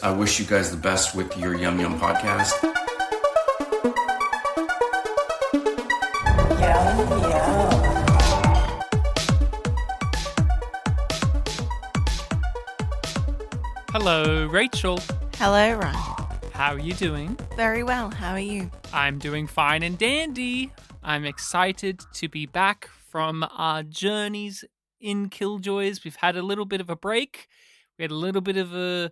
I wish you guys the best with your Yum Yum podcast. Yum, yum. Hello, Rachel. Hello, Ryan. How are you doing? Very well. How are you? I'm doing fine and dandy. I'm excited to be back from our journeys in Killjoys. We've had a little bit of a break. We had a little bit of a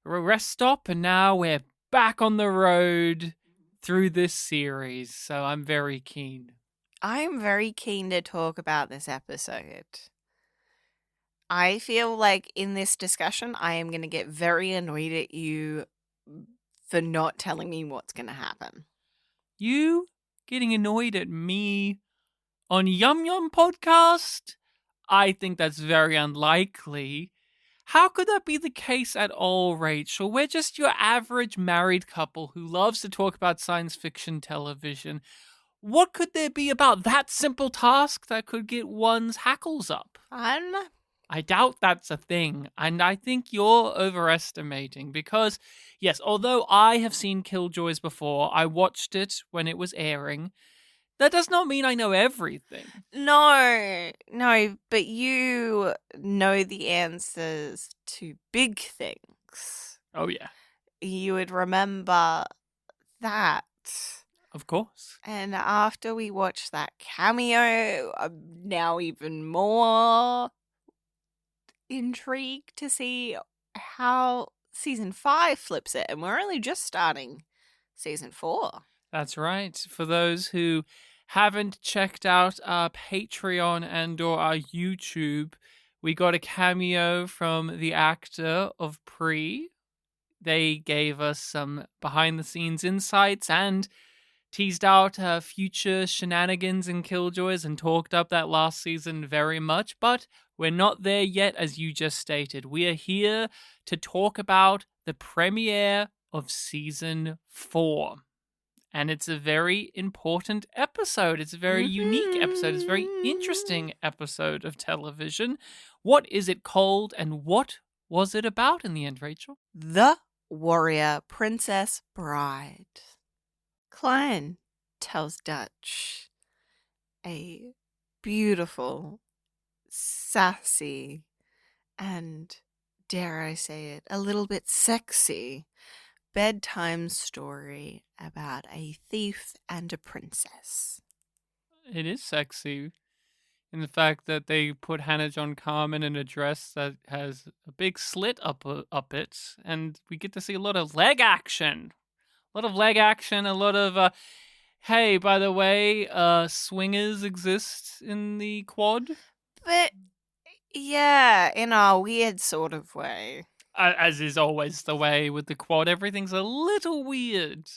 rest stop, and now we're back on the road through this series. So I'm very keen. I'm very keen to talk about this episode. I feel like in this discussion, I am going to get very annoyed at you for not telling me what's going to happen. You getting annoyed at me on Yum podcast? I think that's very unlikely. How could that be the case at all, Rachel? We're just your average married couple who loves to talk about science fiction television. What could there be about that simple task that could get one's hackles up? I don't know. I doubt that's a thing, and I think you're overestimating because, yes, although I have seen Killjoys before, I watched it when it was airing, that does not mean I know everything. No, but you know the answers to big things. Oh, yeah. You would remember that. Of course. And after we watched that cameo, I'm now even more intrigued to see how season 5 flips it. And we're only just starting season 4. That's right. For those who haven't checked out our Patreon and or our YouTube, we got a cameo from the actor of Pre. They gave us some behind-the-scenes insights and teased out future shenanigans in Killjoys and talked up that last season very much, but we're not there yet, as you just stated. We are here to talk about the premiere of season 4. And it's a very important episode. It's a very unique episode. It's a very interesting episode of television. What is it called and what was it about in the end, Rachel? The Warrior Princess Bride. Klein tells Dutch a beautiful, sassy, and, dare I say it, a little bit sexy bedtime story about a thief and a princess. It is sexy in the fact that they put Hannah John-Kamen in a dress that has a big slit up it, and we get to see a lot of leg action. A lot of hey, by the way, swingers exist in the quad. But, yeah, in a weird sort of way. As is always the way with the quad, everything's a little weird.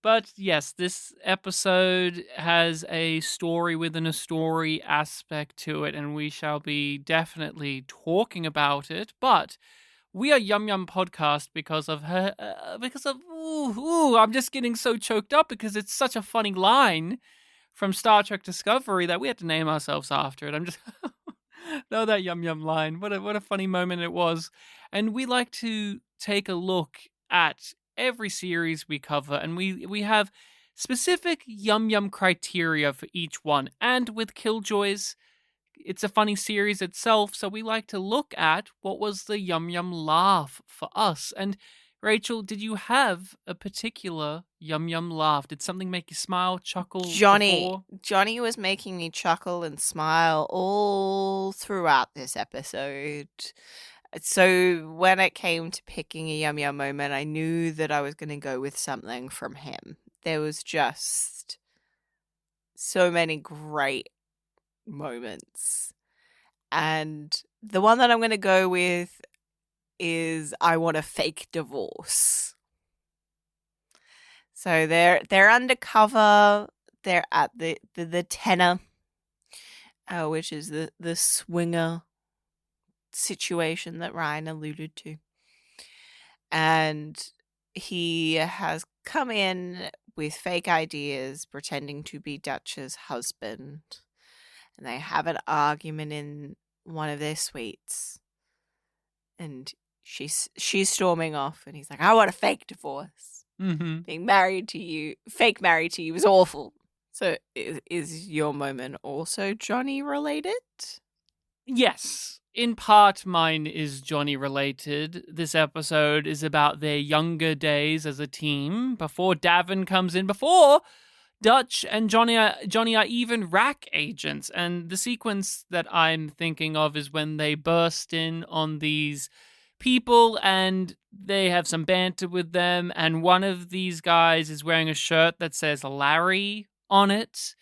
But yes, this episode has a story within a story aspect to it, and we shall be definitely talking about it. But we are Yum Yum Podcast because of her, I'm just getting so choked up because it's such a funny line from Star Trek Discovery that we had to name ourselves after it. I'm just, know that Yum Yum line. What a funny moment it was. And we like to take a look at every series we cover, and we have specific Yum Yum criteria for each one. And with Killjoys, it's a funny series itself, so we like to look at what was the Yum Yum laugh for us. And Rachel, did you have a particular Yum Yum laugh? Did something make you smile, chuckle? Johnny was making me chuckle and smile all throughout this episode. So when it came to picking a Yum Yum moment, I knew that I was going to go with something from him. There was just so many great moments. And the one that I'm going to go with is I Want a Fake Divorce. So they're undercover. They're at the tenor, which is the swinger situation that Ryan alluded to. And he has come in with fake ideas, pretending to be Dutch's husband. And they have an argument in one of their suites. And she's storming off, and he's like, I want a fake divorce. Mm-hmm. Being married to you, fake married to you, is awful. So is your moment also Johnny related? Yes. In part, mine is Johnny related. This episode is about their younger days as a team before Davin comes in, before Dutch and Johnny are even rack agents. And the sequence that I'm thinking of is when they burst in on these people and they have some banter with them. And one of these guys is wearing a shirt that says Larry on it,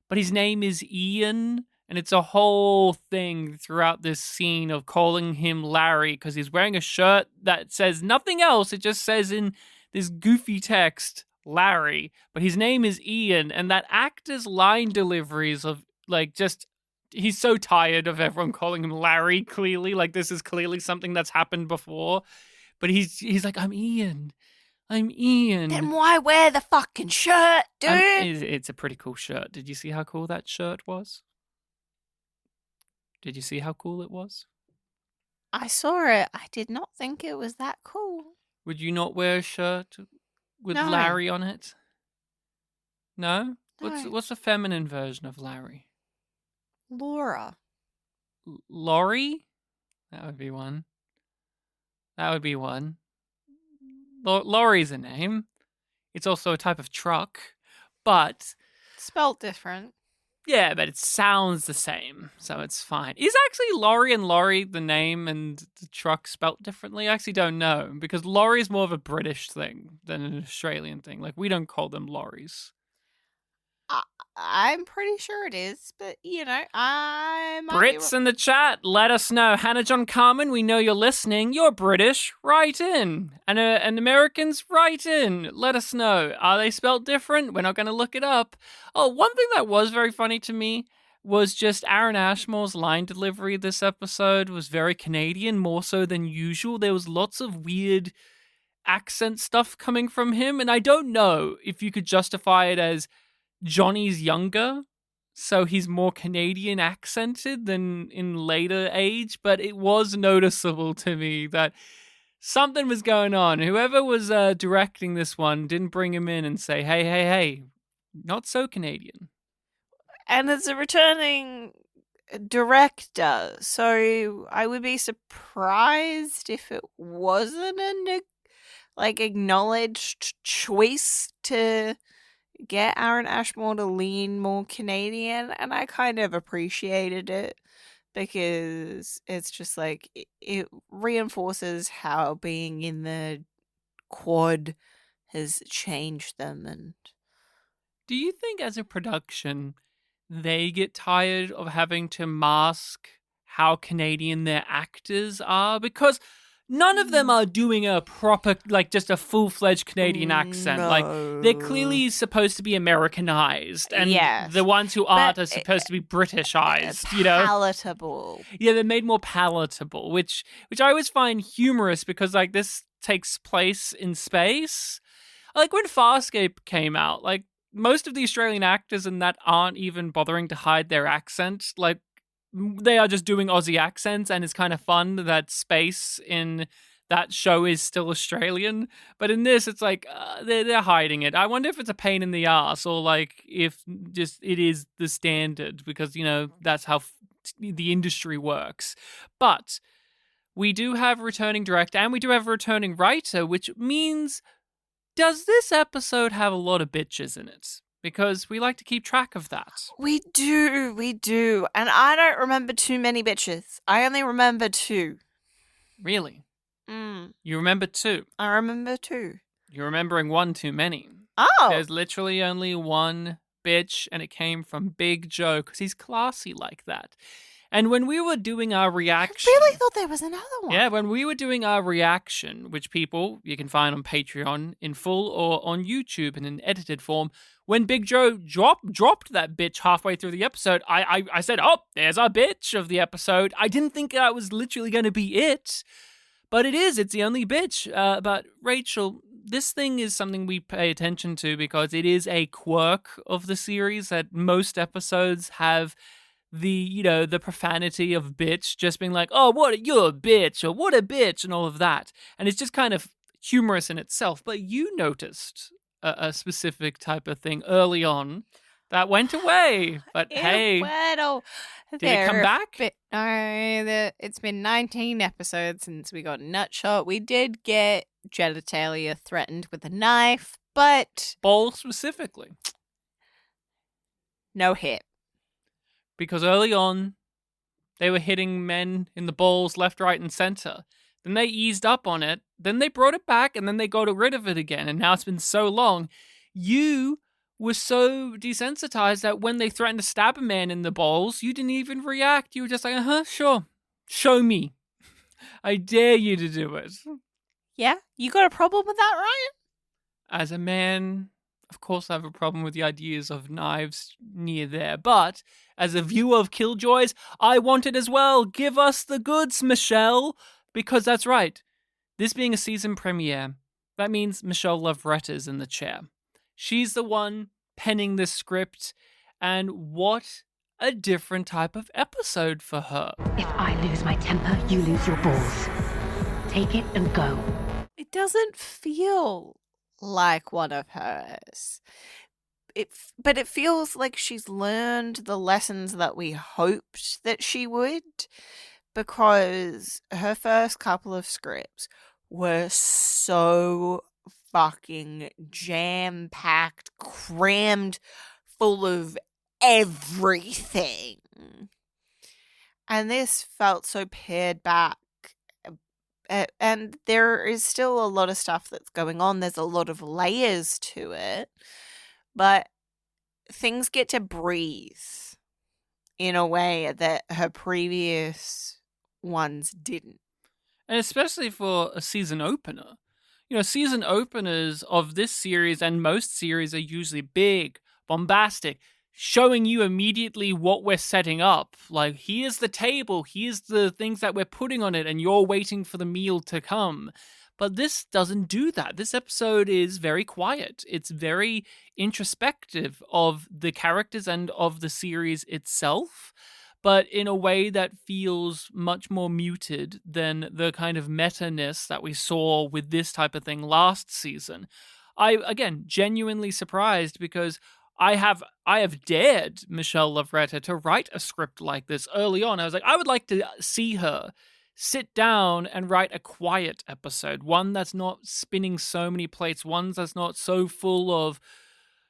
but his name is Ian. And it's a whole thing throughout this scene of calling him Larry because he's wearing a shirt that says nothing else. It just says in this goofy text, Larry. But his name is Ian. And that actor's line deliveries of, like, just, he's so tired of everyone calling him Larry, clearly. Like, this is clearly something that's happened before. But he's like, I'm Ian. Then why wear the fucking shirt, dude? It's a pretty cool shirt. Did you see how cool that shirt was? Did you see how cool it was? I saw it. I did not think it was that cool. Would you not wear a shirt with No. Larry on it? No? No. What's a feminine version of Larry? Laura. Laurie? That would be one. Laurie's a name. It's also a type of truck. But Spelt different. yeah, but it sounds the same, so it's fine. Is actually Laurie and Laurie the name and the truck spelt differently? I actually don't know, because Laurie is more of a British thing than an Australian thing. Like, we don't call them lorries. I'm pretty sure it is, but, you know, I might be Brits in the chat, let us know. Hannah John-Kamen, we know you're listening. You're British. Write in. And Americans, write in. Let us know. Are they spelt different? We're not going to look it up. Oh, one thing that was very funny to me was just Aaron Ashmore's line delivery this episode was very Canadian, more so than usual. There was lots of weird accent stuff coming from him, and I don't know if you could justify it as Johnny's younger, so he's more Canadian accented than in later age, but it was noticeable to me that something was going on. Whoever was directing this one didn't bring him in and say, hey, not so Canadian. And it's a returning director, so I would be surprised if it wasn't an acknowledged choice to get Aaron Ashmore to lean more Canadian, and I kind of appreciated it because it's just like it reinforces how being in the quad has changed them. And do you think as a production they get tired of having to mask how Canadian their actors are? Because none of them are doing a proper, like, just a full-fledged Canadian accent. No. Like, they're clearly supposed to be Americanized. And yes, the ones who aren't but are supposed to be Britishized, you know? palatable. Yeah, they're made more palatable, which I always find humorous because, like, this takes place in space. Like, when Farscape came out, like, most of the Australian actors in that aren't even bothering to hide their accent. Like, they are just doing Aussie accents, and it's kind of fun that space in that show is still Australian. But in this, it's like they're hiding it. I wonder if it's a pain in the ass or like if just it is the standard because, you know, that's how the industry works. But we do have a returning director and we do have a returning writer, which means, does this episode have a lot of bitches in it? Because we like to keep track of that. We do. And I don't remember too many bitches. I only remember 2. Really? Mm. You remember 2? I remember 2. You're remembering 1 too many. Oh. There's literally only 1 bitch, and it came from Big Joe, because he's classy like that. And when we were doing our reaction... I really thought there was another one. Yeah, when we were doing our reaction, which people you can find on Patreon in full or on YouTube in an edited form, when Big Joe dropped that bitch halfway through the episode, I said, oh, there's our bitch of the episode. I didn't think that was literally going to be it, but it is. It's the only bitch. But Rachel, this thing is something we pay attention to because it is a quirk of the series that most episodes have the profanity of bitch, just being like, oh, you're a bitch, or what a bitch, and all of that. And it's just kind of humorous in itself. But you noticed a specific type of thing early on that went away. But hey, did it come back? It's been 19 episodes since we got Nutshot. We did get genitalia threatened with a knife, but Bowl specifically. No hit. Because early on, they were hitting men in the balls left, right, and center. Then they eased up on it. Then they brought it back, and then they got rid of it again. And now it's been so long. You were so desensitized that when they threatened to stab a man in the balls, you didn't even react. You were just like, sure. Show me. I dare you to do it. Yeah? You got a problem with that, Ryan? As a man, of course I have a problem with the ideas of knives near there. But as a viewer of Killjoys, I want it as well. Give us the goods, Michelle. Because that's right. This being a season premiere, that means Michelle Lovretta's in the chair. She's the one penning the script, and what a different type of episode for her. If I lose my temper, you lose your balls. Take it and go. It doesn't feel like one of hers. But it feels like she's learned the lessons that we hoped that she would, because her first couple of scripts were so fucking jam-packed, crammed full of everything. And this felt so pared back. And there is still a lot of stuff that's going on. There's a lot of layers to it. But things get to breathe in a way that her previous ones didn't. And especially for a season opener. Season openers of this series and most series are usually big, bombastic, showing you immediately what we're setting up. Like, here's the table, here's the things that we're putting on it, and you're waiting for the meal to come. But this doesn't do that. This episode is very quiet. It's very introspective of the characters and of the series itself, but in a way that feels much more muted than the kind of meta-ness that we saw with this type of thing last season. Again, genuinely surprised, because I have dared Michelle Lovretta to write a script like this early on. I was like, I would like to see her sit down and write a quiet episode, one that's not spinning so many plates, one that's not so full of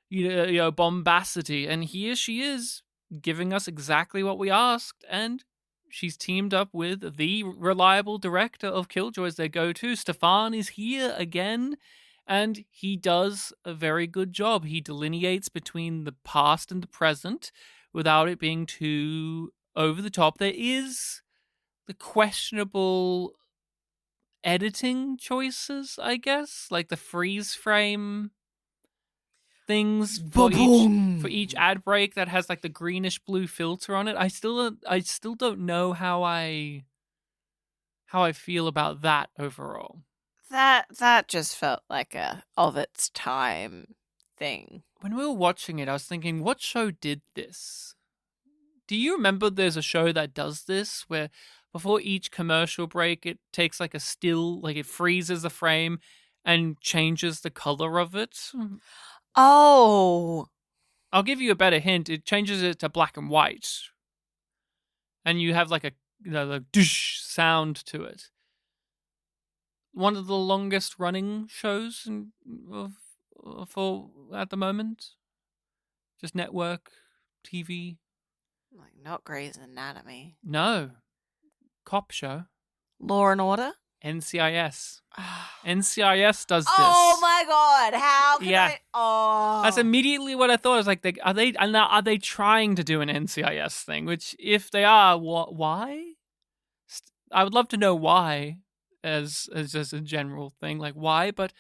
bombacity. And here she is, giving us exactly what we asked, and she's teamed up with the reliable director of Killjoys, their go-to. Stefan is here again, and he does a very good job. He delineates between the past and the present without it being too over the top. There is the questionable editing choices, I guess, like the freeze frame things for each ad break that has like the greenish blue filter on it. I still don't know how I feel about that overall. That just felt like a of its time thing. When we were watching it, I was thinking, what show did this? Do you remember there's a show that does this, where before each commercial break, it takes like a still, like it freezes the frame and changes the color of it? Oh. I'll give you a better hint. It changes it to black and white. And you have like a the doosh sound to it. One of the longest running shows for at the moment. Just network TV. Like, not Grey's Anatomy. No. Cop show. Law and Order? NCIS. NCIS does this. Oh my god! How can I? Oh, that's immediately what I thought. I was like, are they trying to do an NCIS thing? Which, if they are, why? I would love to know why, as just a general thing, like why. But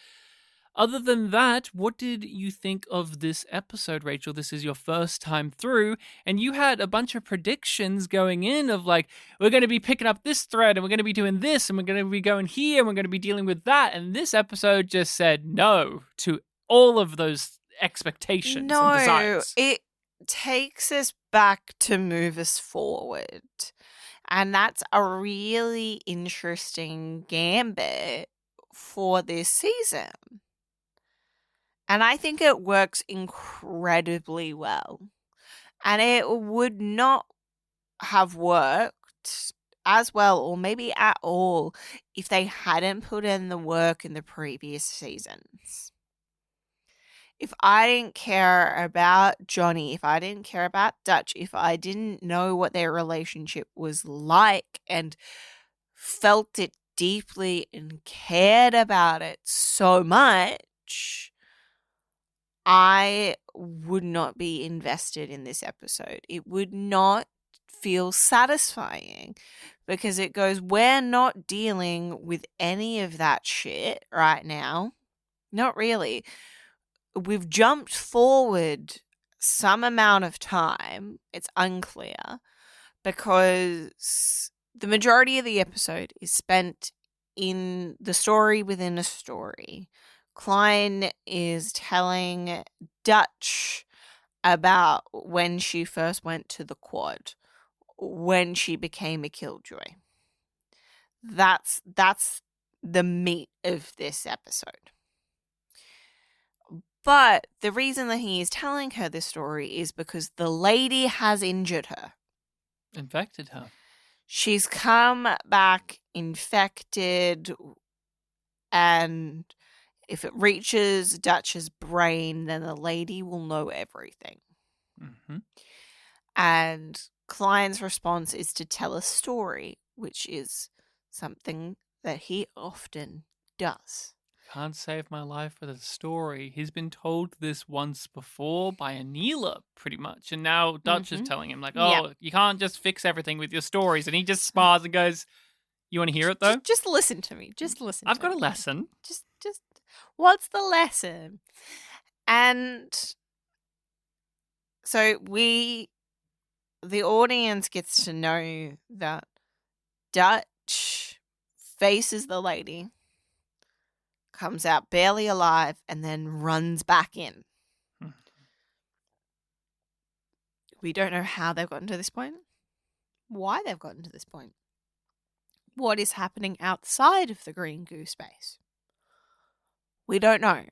other than that, what did you think of this episode, Rachel? This is your first time through, and you had a bunch of predictions going in of like, we're going to be picking up this thread, and we're going to be doing this, and we're going to be going here, and we're going to be dealing with that. And this episode just said no to all of those expectations and desires. takes us back to move us forward. And that's a really interesting gambit for this season. And I think it works incredibly well. And it would not have worked as well, or maybe at all, if they hadn't put in the work in the previous seasons. If I didn't care about Johnny, if I didn't care about Dutch, if I didn't know what their relationship was like and felt it deeply and cared about it so much, I would not be invested in this episode. It would not feel satisfying because it goes, we're not dealing with any of that shit right now. Not really. We've jumped forward some amount of time. It's unclear because the majority of the episode is spent in the story within a story. Klein is telling Dutch about when she first went to the quad, when she became a Killjoy. That's the meat of this episode. But the reason that he is telling her this story is because the lady has injured her. Infected her. She's come back infected, and if it reaches Dutch's brain, then the lady will know everything. Mm-hmm. And Klein's response is to tell a story, which is something that he often does. Can't save my life with a story. He's been told this once before by Anila, pretty much. And now Dutch is telling him, like, oh, you can't just fix everything with your stories. And he just smiles and goes, you want to hear it, though? Just listen to me. Just listen I've to got me. a lesson. Just, what's the lesson? And so the audience gets to know that Dutch faces the lady, comes out barely alive, and then runs back in. We don't know how they've gotten to this point, why they've gotten to this point, what is happening outside of the green goo space. We don't know.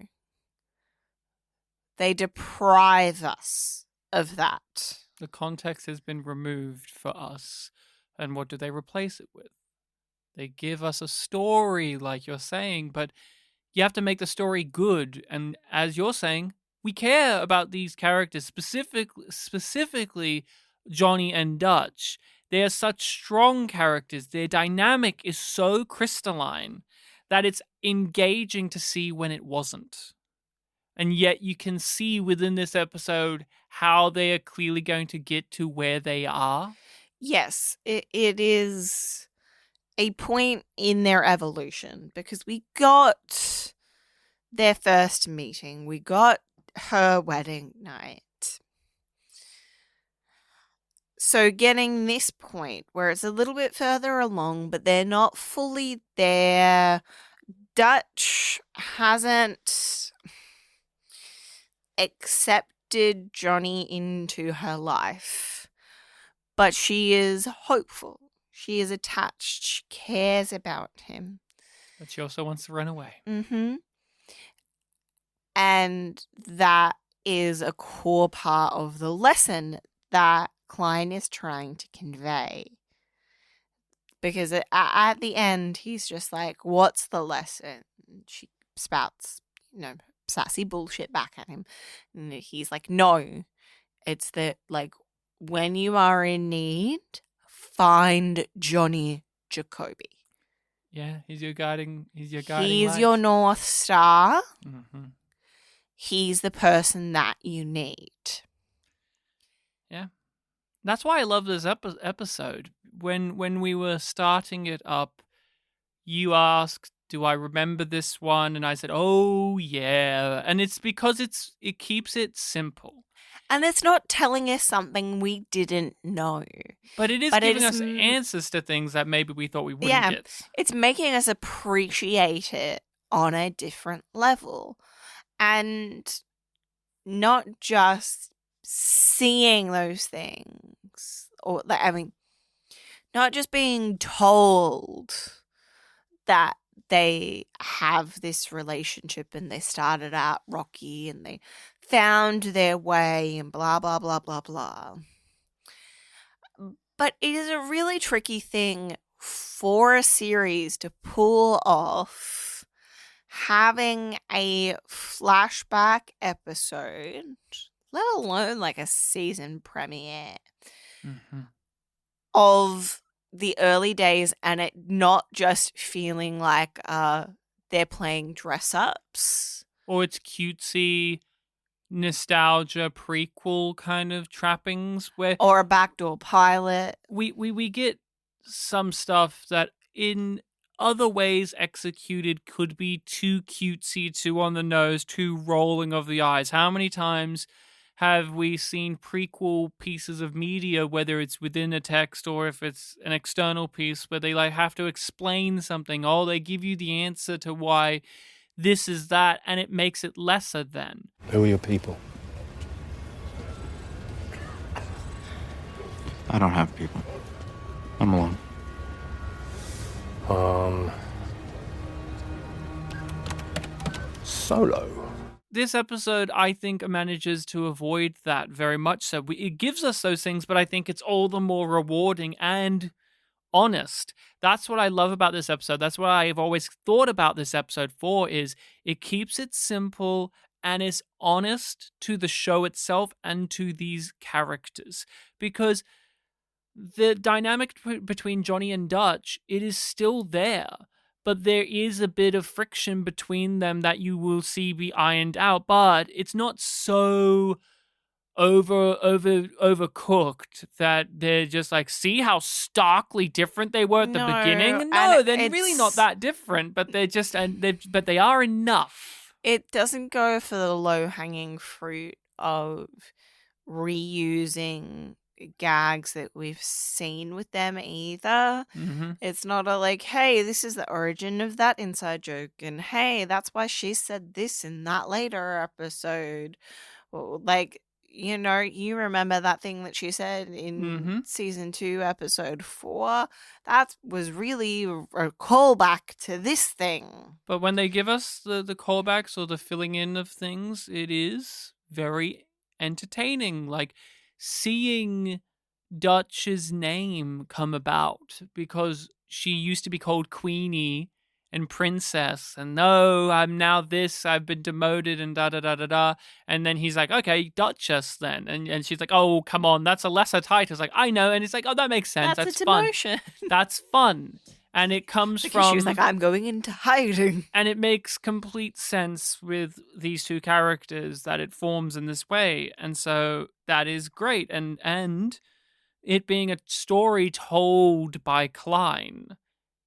They deprive us of that. The context has been removed for us. And what do they replace it with? They give us a story, like you're saying, but you have to make the story good. And as you're saying, we care about these characters, specifically Johnny and Dutch. They are such strong characters. Their dynamic is so crystalline that it's engaging to see when it wasn't. And yet you can see within this episode how they are clearly going to get to where they are. Yes, it is a point in their evolution because we got their first meeting. We got her wedding night. So getting this point where it's a little bit further along, but they're not fully there. Dutch hasn't accepted Johnny into her life, but she is hopeful. She is attached. She cares about him. But she also wants to run away. Mm-hmm. And that is a core part of the lesson that Klein is trying to convey. Because at the end, he's just like, what's the lesson? And she spouts, sassy bullshit back at him. And he's like, no, it's that, like, when you are in need, find Johnny Jacoby. Yeah, he's your guiding He's light. your North Star. Mm-hmm. He's the person that you need. Yeah. That's why I love this episode. When we were starting it up, you asked, do I remember this one? And I said, oh, yeah. And it's because it keeps it simple. And it's not telling us something we didn't know. But it is giving us answers to things that maybe we thought we wouldn't get. It's making us appreciate it on a different level. And not just seeing those things, or like, I mean, not just being told that they have this relationship and they started out rocky and they found their way and blah, blah, blah, blah, blah. But it is a really tricky thing for a series to pull off having a flashback episode, let alone like a season premiere of the early days, and it not just feeling like they're playing dress ups. Or it's cutesy nostalgia prequel kind of trappings where Or a backdoor pilot. we get some stuff that in other ways executed could be too cutesy, too on the nose, too rolling of the eyes. How many times have we seen prequel pieces of media, whether it's within a text or if it's an external piece, where they like have to explain something? Oh, they give you the answer to why this is that, and it makes it lesser than. Who are your people? I don't have people. I'm alone. Solo. This episode, I think, manages to avoid that very much so. It gives us those things, but I think it's all the more rewarding and honest. That's what I love about this episode. That's what I've always thought about this episode for, is it keeps it simple and is honest to the show itself and to these characters. Because the dynamic between Johnny and Dutch, it is still there. But there is a bit of friction between them that you will see be ironed out. But it's not so overcooked that they're just like, see how starkly different they were at the beginning? No, they're really not that different. But they're just, but they are enough. It doesn't go for the low-hanging fruit of reusing gags that we've seen with them either. It's not a like, hey, this is the origin of that inside joke, and hey, that's why she said this in that later episode. Well, like, you know, you remember that thing that she said in season 2, episode 4? That was really a callback to this thing. But when they give us the callbacks or the filling in of things, it is very entertaining. Like seeing Dutch's name come about, because she used to be called Queenie and Princess, and no, I'm now this, I've been demoted, and da-da-da-da-da. And then he's like, okay, Duchess then. And she's like, oh, come on, that's a lesser title. It's like, I know. And it's like, oh, that makes sense. That's a fun. demotion. That's fun. And it comes Because from... she was like, I'm going into hiding. And it makes complete sense with these two characters that it forms in this way. And so that is great. And it being a story told by Klein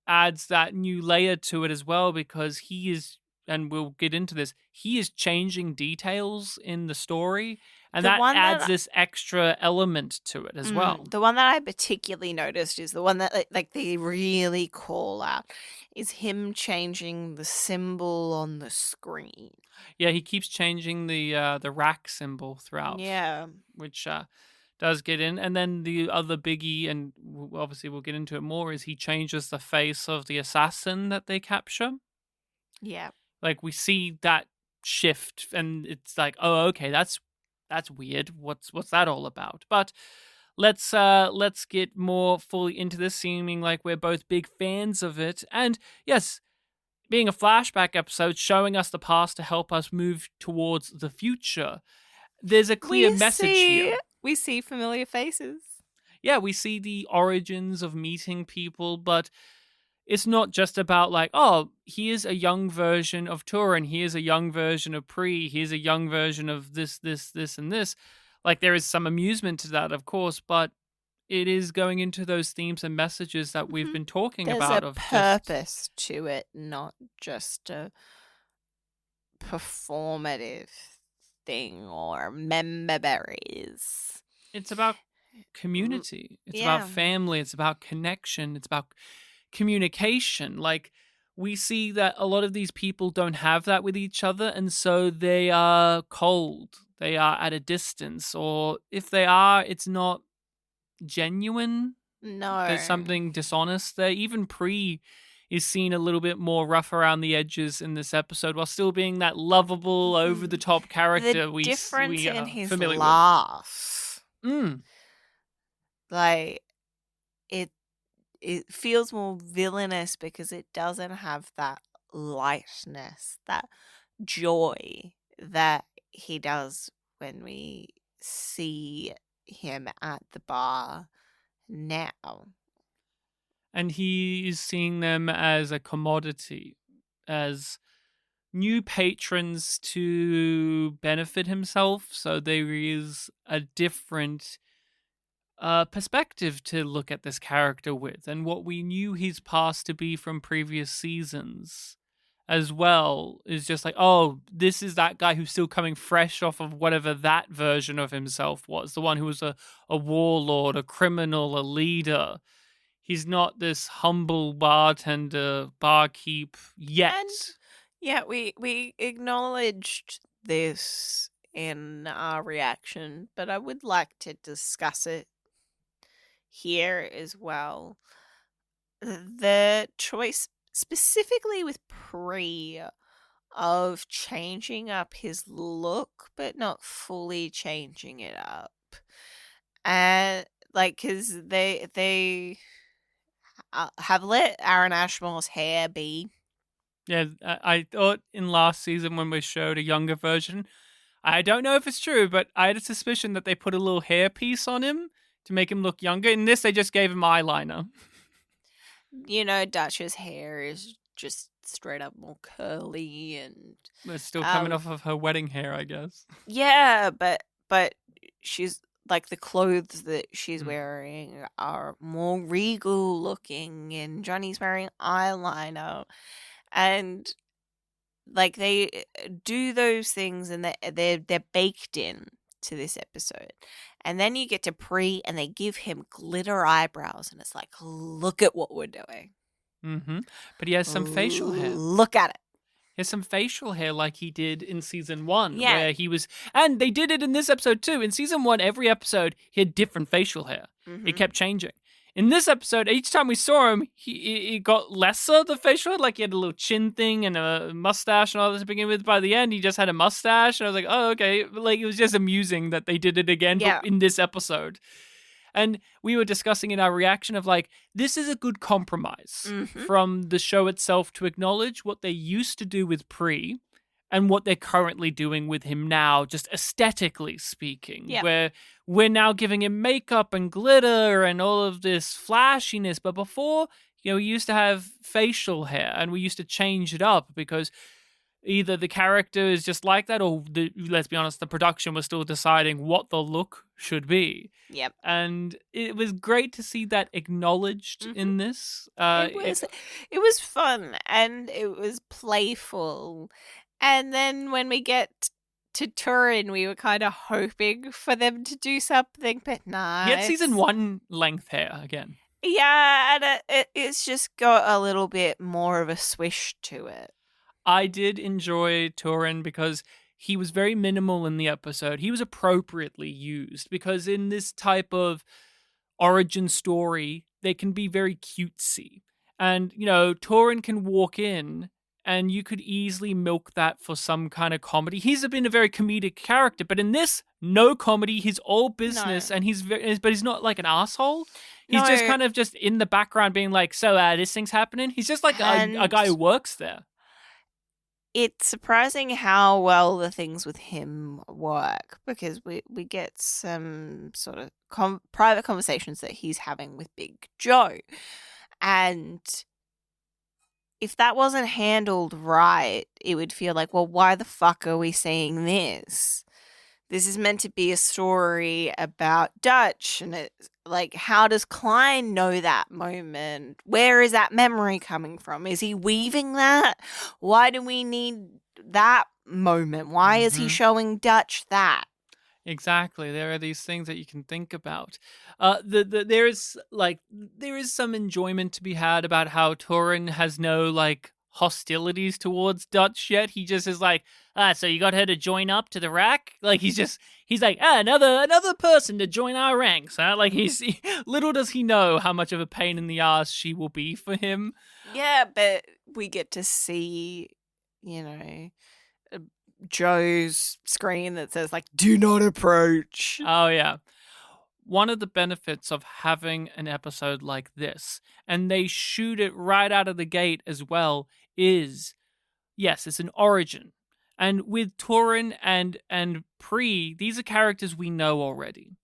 adds that new layer to it as well, because he is, and we'll get into this, he is changing details in the story, and that adds this extra element to it as well. The one that I particularly noticed is the one that like they really call out is him changing the symbol on the screen. Yeah, he keeps changing the rack symbol throughout. Yeah, which does get in. And then the other biggie, and obviously we'll get into it more, is he changes the face of the assassin that they capture. Yeah. Like we see that shift, and it's like, oh, okay, that's weird. What's that all about? But let's get more fully into this, seeming like we're both big fans of it. And yes, being a flashback episode, showing us the past to help us move towards the future. There's a clear message here. We see familiar faces. Yeah, we see the origins of meeting people, but it's not just about like, oh, here's a young version of Turin, here's a young version of Pri, here's a young version of this, and this. Like, there is some amusement to that, of course, but it is going into those themes and messages that we've been talking about. There's a purpose to it, not just a performative thing or memories. It's about community. It's about family. It's about connection. It's about communication. Like, we see that a lot of these people don't have that with each other, and so they are cold. They are at a distance, or if they are, it's not genuine. No. There's something dishonest there. Even Pre is seen a little bit more rough around the edges in this episode, while still being that lovable, over-the-top character the we difference in are his familiar laugh, with. like it feels more villainous because it doesn't have that lightness, that joy that he does when we see him at the bar now. And he is seeing them as a commodity, as new patrons to benefit himself. So there is a different perspective to look at this character with, and what we knew his past to be from previous seasons as well is just like, oh, this is that guy who's still coming fresh off of whatever that version of himself was, the one who was a warlord, a criminal, a leader. He's not this humble bartender, barkeep yet. And yeah, we acknowledged this in our reaction, but I would like to discuss it here as well. The choice specifically with Pre of changing up his look but not fully changing it up, and like, because they have let Aaron Ashmore's hair be. Yeah, I thought in last season when we showed a younger version, I don't know if it's true, but I had a suspicion that they put a little hairpiece on him to make him look younger. In this, they just gave him eyeliner. You know, Dutch's hair is just straight up more curly, and It's still coming off of her wedding hair, I guess. yeah, but she's like, the clothes that she's wearing are more regal looking, and Johnny's wearing eyeliner, and like, they do those things, and they're baked in to this episode. And then you get to Pre, and they give him glitter eyebrows, and it's like, look at what we're doing. Mm-hmm. But he has some facial hair. Look at it. He has some facial hair like he did in season 1, Yeah. where he was, and they did it in this episode too. In season 1, every episode he had different facial hair. It kept changing. In this episode, each time we saw him, he got lesser, the facial hair. Like, he had a little chin thing and a mustache and all this to begin with. By the end, he just had a mustache. And I was like, oh, okay. Like, it was just amusing that they did it again but in this episode. And we were discussing in our reaction of, like, this is a good compromise from the show itself to acknowledge what they used to do with Pre and what they're currently doing with him now, just aesthetically speaking, where we're now giving him makeup and glitter and all of this flashiness. But before, you know, we used to have facial hair, and we used to change it up because either the character is just like that, or let's be honest, the production was still deciding what the look should be. Yep. And it was great to see that acknowledged in this. It was fun, and it was playful. And then when we get to Turin, we were kind of hoping for them to do something, but nah. Yet season 1 length hair again. Yeah, and it's just got a little bit more of a swish to it. I did enjoy Turin because he was very minimal in the episode. He was appropriately used because in this type of origin story, they can be very cutesy. And, you know, Turin can walk in and you could easily milk that for some kind of comedy. He's been a very comedic character, but in this, no comedy. He's all business, and but he's not like an asshole. He's just kind of just in the background being like, so this thing's happening. He's just like a guy who works there. It's surprising how well the things with him work, because we get some sort of private conversations that he's having with Big Joe. And if that wasn't handled right, it would feel like, well, why the fuck are we seeing this? This is meant to be a story about Dutch, and it's like, how does Klein know that moment? Where is that memory coming from? Is he weaving that? Why do we need that moment? Why is he showing Dutch that? Exactly. There are these things that you can think about. There is some enjoyment to be had about how Turin has no like hostilities towards Dutch yet. He just is like, so you got her to join up to the rack? Like he's like, another person to join our ranks, huh? Like little does he know how much of a pain in the ass she will be for him. Yeah, but we get to see, Joe's screen that says like, "Do not approach." Oh yeah. One of the benefits of having an episode like this, and they shoot it right out of the gate as well, is, yes, it's an origin. And with Turin and Pre, these are characters we know already.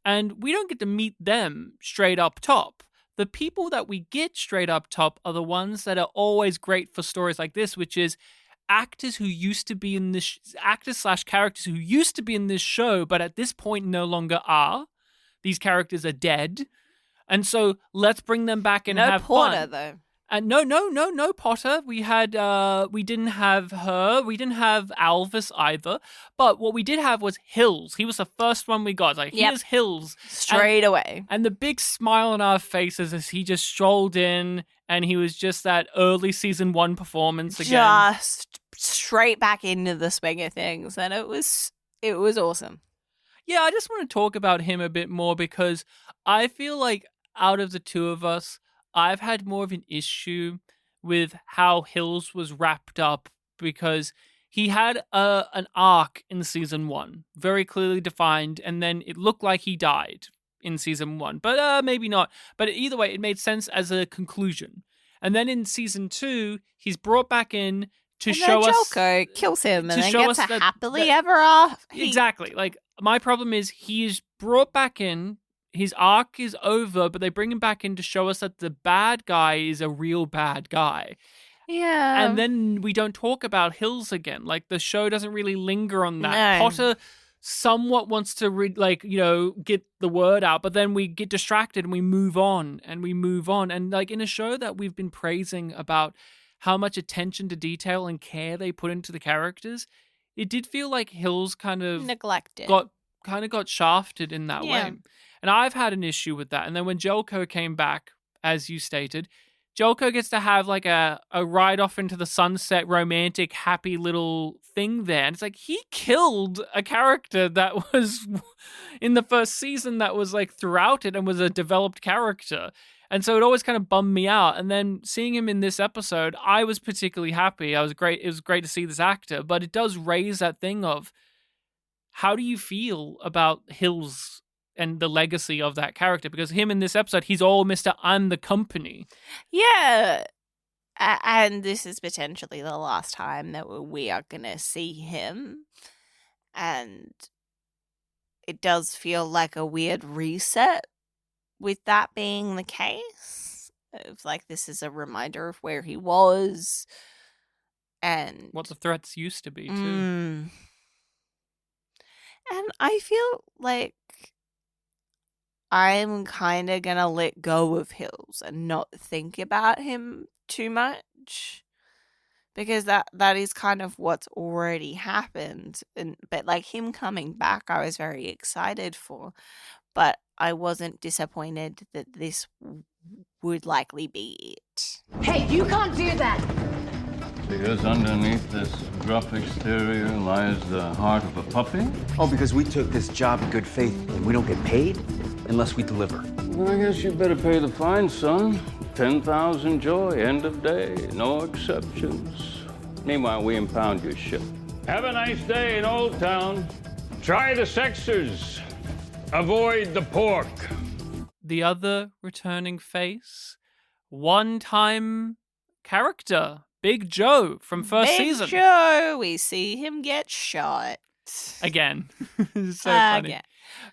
And we don't get to meet them straight up top. The people that we get straight up top are the ones that are always great for stories like this, which is actors who used to be in this, actors/characters who used to be in this show, but at this point no longer are. These characters are dead. And so let's bring them back and have Porter, fun. though. And no Potter. We didn't have her. We didn't have Alvis either. But what we did have was Hills. He was the first one we got. Like, here's Hills. Straight away. And the big smile on our faces as he just strolled in, and he was just that early season 1 performance again. Just straight back into the swing of things. And it was awesome. Yeah, I just want to talk about him a bit more because I feel like out of the two of us, I've had more of an issue with how Hills was wrapped up because he had an arc in season 1, very clearly defined, and then it looked like he died in season 1, but maybe not. But either way, it made sense as a conclusion. And then in season 2, he's brought back in to show us... Joko kills him and then show gets us a happily ever after. Exactly. Like, my problem is he is brought back in, his arc is over, but they bring him back in to show us that the bad guy is a real bad guy. Yeah. And then we don't talk about Hills again. Like, the show doesn't really linger on that. No. Potter somewhat wants to, get the word out, but then we get distracted and we move on. And, like, in a show that we've been praising about how much attention to detail and care they put into the characters, it did feel like Hills kind of neglected. got shafted in that way. And I've had an issue with that. And then when Jelko came back, as you stated, Jelko gets to have like a ride off into the sunset, romantic, happy little thing there. And it's like, he killed a character that was in the first season that was like throughout it and was a developed character. And so it always kind of bummed me out. And then seeing him in this episode, I was particularly happy. It was great to see this actor, but it does raise that thing of, how do you feel about Hills and the legacy of that character? Because him in this episode, he's all Mr. I'm the company. Yeah. And this is potentially the last time that we are going to see him. And it does feel like a weird reset with that being the case. It's like, this is a reminder of where he was and what the threats used to be, too. And I feel like I'm kind of going to let go of Hills and not think about him too much. Because that is kind of what's already happened. But like him coming back, I was very excited for. But I wasn't disappointed that this would likely be it. Hey, you can't do that! Because underneath this gruff exterior lies the heart of a puppy? Oh, because we took this job in good faith and we don't get paid unless we deliver. Well, I guess you better pay the fine, son. 10,000 joy, end of day, no exceptions. Meanwhile, we impound your ship. Have a nice day in Old Town. Try the sexers. Avoid the pork. The other returning face, one-time character, Big Joe from first season. Big Joe, we see him get shot. Again. So funny. Again.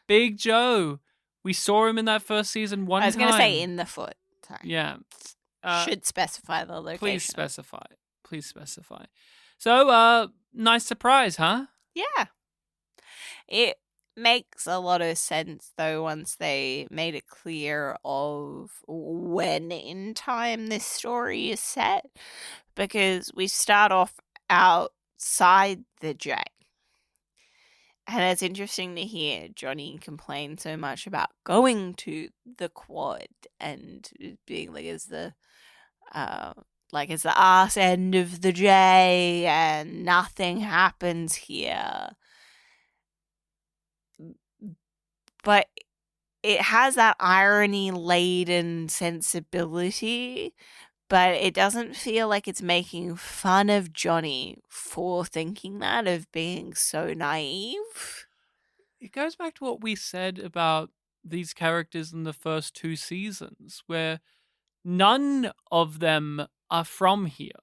Big Joe. We saw him in that first season one time. I was going to say in the foot. Sorry. Yeah. Should specify the location. Please specify. So, nice surprise, huh? Yeah. It makes a lot of sense, though, once they made it clear of when in time this story is set. Because we start off outside the J. And it's interesting to hear Johnny complain so much about going to the quad and being like, as the like it's the arse end of the J and nothing happens here. But it has that irony-laden sensibility, but it doesn't feel like it's making fun of Johnny for thinking that, of being so naive. It goes back to what we said about these characters in the first 2 seasons, where none of them are from here.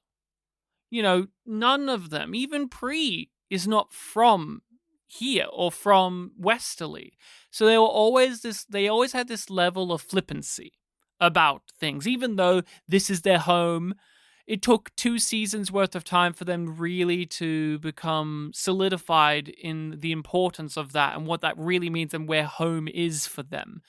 You know, none of them, even Pre is not from here or from Westerly. So they always had this level of flippancy about things, even though this is their home. It took 2 seasons worth of time for them really to become solidified in the importance of that and what that really means and where home is for them.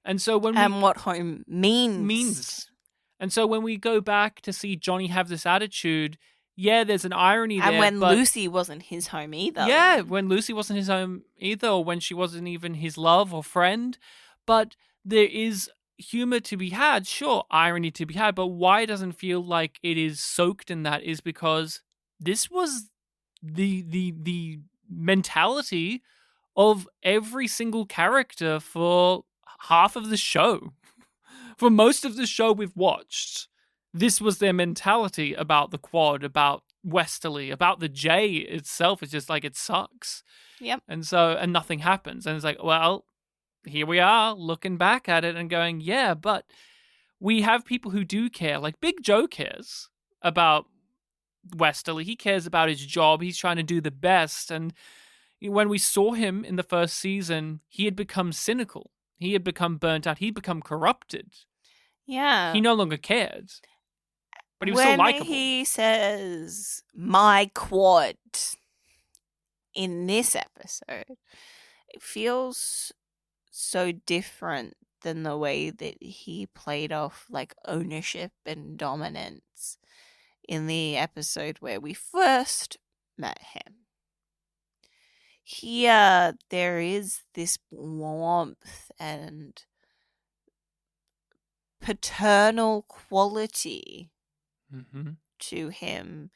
And so what home means. And so when we go back to see Johnny have this attitude, yeah, there's an irony there. And when Lucy wasn't his home either. Yeah, when Lucy wasn't his home either, or when she wasn't even his love or friend. But there is humor to be had, sure, irony to be had, but why it doesn't feel like it is soaked in that is because this was the mentality of every single character for half of the show. For most of the show we've watched, this was their mentality about the Quad, about Westerly, about the J itself. It's just like, it sucks. Yep. And nothing happens. And it's like, well, here we are looking back at it and going, yeah, but we have people who do care. Like Big Joe cares about Westerly. He cares about his job. He's trying to do the best. And when we saw him in the first season, he had become cynical. He had become burnt out. He'd become corrupted. Yeah. He no longer cared. But he was still likable. When he says, my quad, in this episode, it feels so different than the way that he played off like ownership and dominance in the episode where we first met him. Here, there is this warmth and paternal quality to him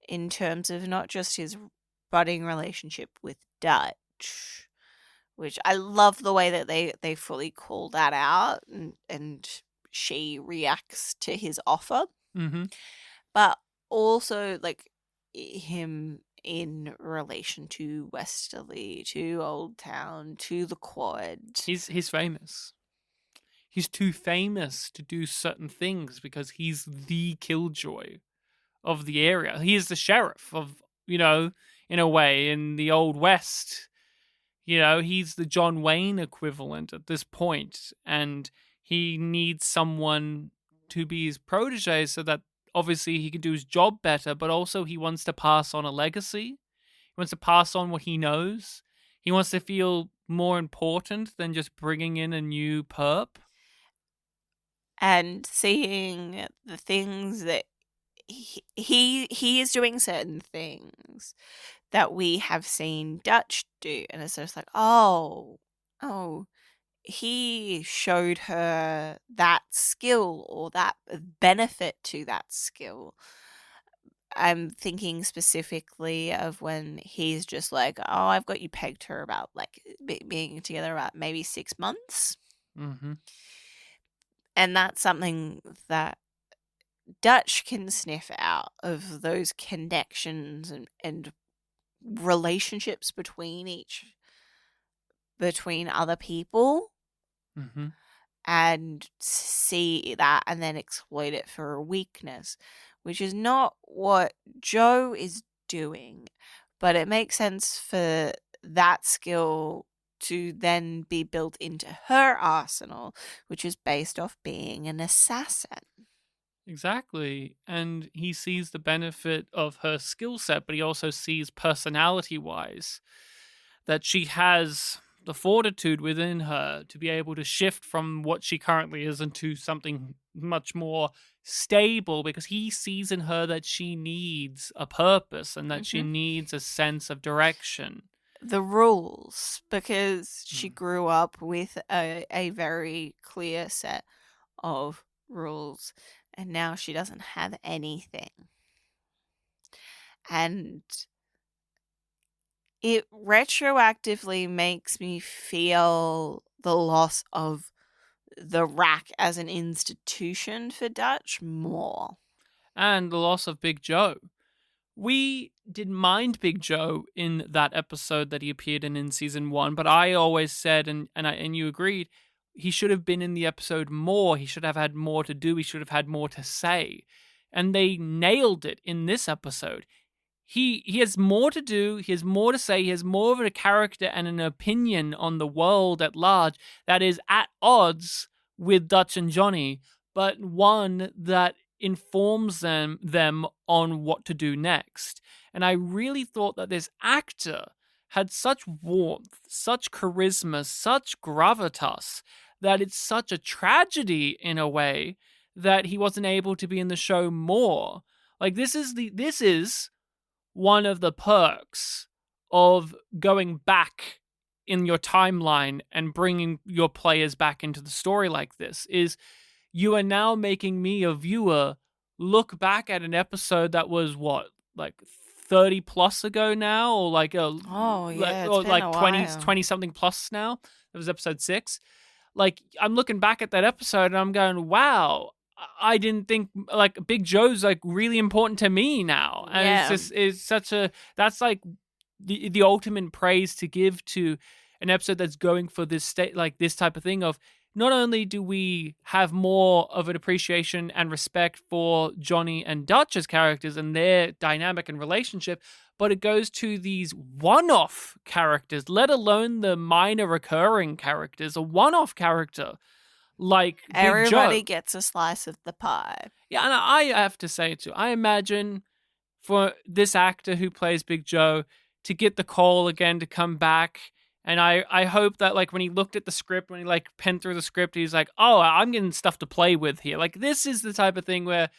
in terms of not just his budding relationship with Dutch, which I love the way that they fully call that out and she reacts to his offer. But also like him in relation to Westerly, to Old Town, to the Quad. He's famous. He's too famous to do certain things because he's the killjoy of the area. He is the sheriff of, in a way, in the Old West. He's the John Wayne equivalent at this point, and he needs someone to be his protege so that obviously he can do his job better, but also he wants to pass on a legacy. He wants to pass on what he knows. He wants to feel more important than just bringing in a new perp. And seeing the things that he is doing certain things that we have seen Dutch do. And it's just like, oh, he showed her that skill or that benefit to that skill. I'm thinking specifically of when he's just like, oh, I've got you pegged her about like being together about maybe 6 months. And that's something that Dutch can sniff out of those connections and relationships between other people, and see that and then exploit it for a weakness, which is not what Joe is doing, but it makes sense for that skill to then be built into her arsenal, which is based off being an assassin. Exactly. And he sees the benefit of her skill set, but he also sees personality-wise that she has the fortitude within her to be able to shift from what she currently is into something much more stable, because he sees in her that she needs a purpose and that she needs a sense of direction. The rules, because she grew up with a very clear set of rules and now she doesn't have anything. And it retroactively makes me feel the loss of the rack as an institution for Dutch more. And the loss of Big Joe. We didn't mind Big Joe in that episode that he appeared in season 1, but I always said, and you agreed, he should have been in the episode more. He should have had more to do. He should have had more to say. And they nailed it in this episode. He has more to do. He has more to say. He has more of a character and an opinion on the world at large that is at odds with Dutch and Johnny, but one that informs them on what to do next. And I really thought that this actor had such warmth, such charisma, such gravitas, that it's such a tragedy in a way that he wasn't able to be in the show more. Like, this is one of the perks of going back in your timeline and bringing your players back into the story like this, is you are now making me, a viewer, look back at an episode that was, what, like 30 plus ago now, or like it's been like a 20 something plus now. That was episode 6. Like, I'm looking back at that episode and I'm going, wow, I didn't think, like, Big Joe's like really important to me now. And it's such a, that's like the ultimate praise to give to an episode that's going for this state, like this type of thing of, not only do we have more of an appreciation and respect for Johnny and Dutch as characters and their dynamic and relationship, but it goes to these one-off characters, let alone the minor recurring characters. A one-off character like everybody Big Joe gets a slice of the pie. Yeah, and I have to say too, I imagine for this actor who plays Big Joe to get the call again to come back. And I hope that, like, when he looked at the script, when he, like, penned through the script, he's like, oh, I'm getting stuff to play with here. Like, this is the type of thing where,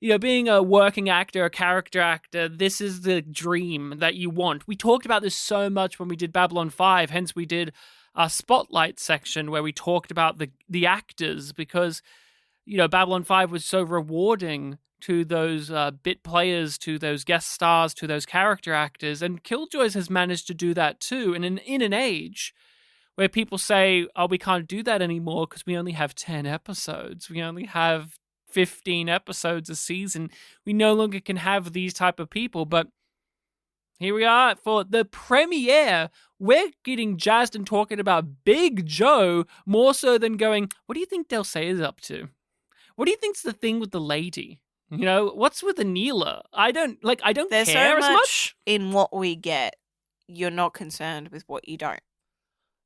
you know, being a working actor, a character actor, this is the dream that you want. We talked about this so much when we did Babylon 5, hence we did our Spotlight section where we talked about the actors, because, you know, Babylon 5 was so rewarding to those bit players, to those guest stars, to those character actors. And Killjoys has managed to do that too. And in an age where people say, oh, we can't do that anymore because we only have 10 episodes. We only have 15 episodes a season. We no longer can have these type of people. But here we are for the premiere. We're getting jazzed and talking about Big Joe more so than going, what do you think Dulce is up to? What do you think's the thing with the lady? You know, what's with Anila? I don't There's care so as much in what we get. You're not concerned with what you don't.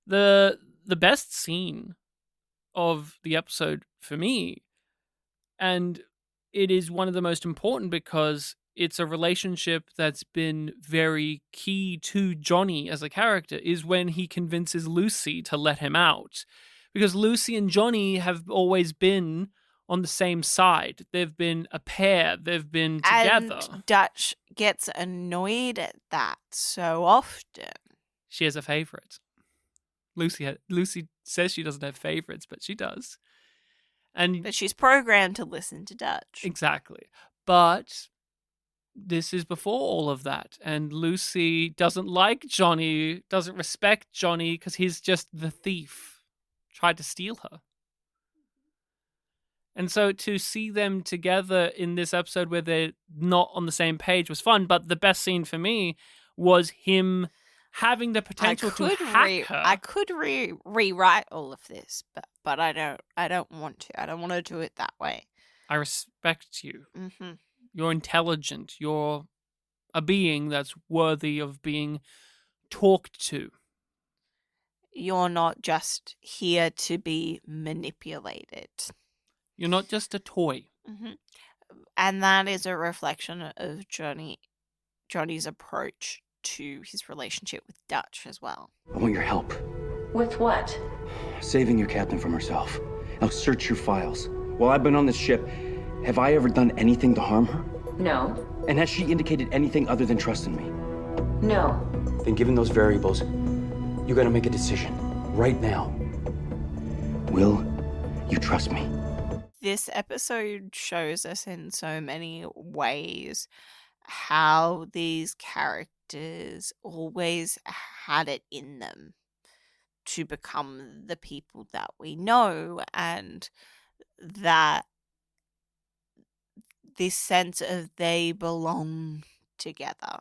The best scene of the episode for me, and it is one of the most important because it's a relationship that's been very key to Johnny as a character, is when he convinces Lucy to let him out. Because Lucy and Johnny have always been on the same side. They've been a pair. They've been together. And Dutch gets annoyed at that so often. She has a favorite. Lucy says she doesn't have favorites, but she does. But she's programmed to listen to Dutch. Exactly. But this is before all of that. And Lucy doesn't like Johnny, doesn't respect Johnny because he's just the thief. Tried to steal her. And so to see them together in this episode where they're not on the same page was fun. But the best scene for me was him having the potential to hack her. I could rewrite all of this, but I don't want to. I don't want to do it that way. I respect you. Mm-hmm. You're intelligent. You're a being that's worthy of being talked to. You're not just here to be manipulated. You're not just a toy. Mm-hmm. And that is a reflection of Johnny's approach to his relationship with Dutch as well. I want your help. With what? Saving your captain from herself. I'll search your files. While I've been on this ship, have I ever done anything to harm her? No. And has she indicated anything other than trust in me? No. Then given those variables, you gotta make a decision. Right now. Will you trust me? this episode shows us in so many ways how these characters always had it in them to become the people that we know, and that this sense of they belong together.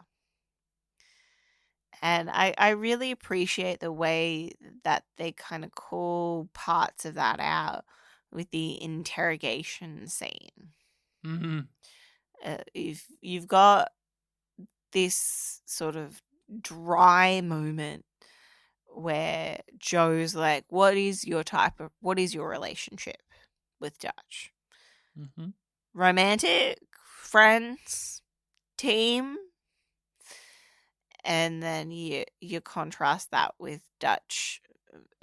And I really appreciate the way that they kind of call parts of that out with the interrogation scene. Mm-hmm. If you've got this sort of dry moment where Joe's like, what is your relationship with Dutch? Mm-hmm. Romantic, friends, team? And then you contrast that with Dutch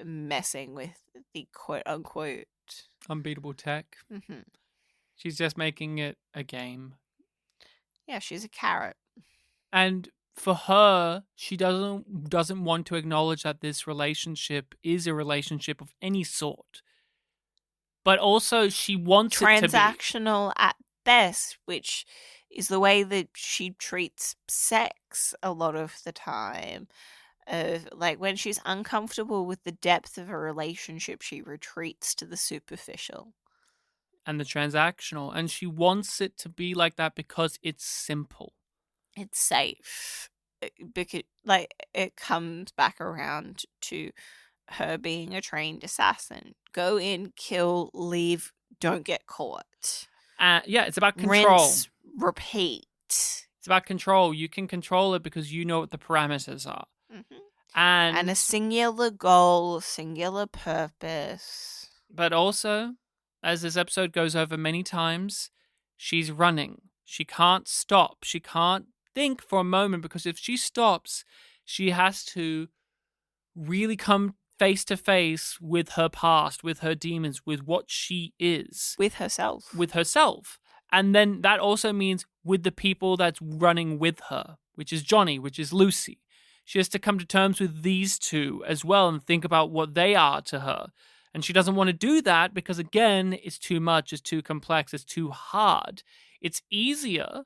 messing with the quote unquote Unbeatable tech. Mm-hmm. She's just making it a game. Yeah, she's a carrot. And for her, she doesn't want to acknowledge that this relationship is a relationship of any sort. But also she wants it to be transactional at best, which is the way that she treats sex a lot of the time. Like when she's uncomfortable with the depth of a relationship, she retreats to the superficial and the transactional. And she wants it to be like that because it's simple. It's safe. Because like it comes back around to her being a trained assassin. Go in, kill, leave, don't get caught. Yeah, it's about control. Rinse, repeat. It's about control. You can control it because you know what the parameters are. Mm-hmm. And a singular goal, singular purpose. But also, as this episode goes over many times, she's running. She can't stop. She can't think for a moment, because if she stops, she has to really come face to face with her past, with her demons, with what she is. With herself. With herself. And then that also means with the people that's running with her, which is Johnny, which is Lucy. She has to come to terms with these two as well and think about what they are to her. And she doesn't want to do that because, again, it's too much, it's too complex, it's too hard. It's easier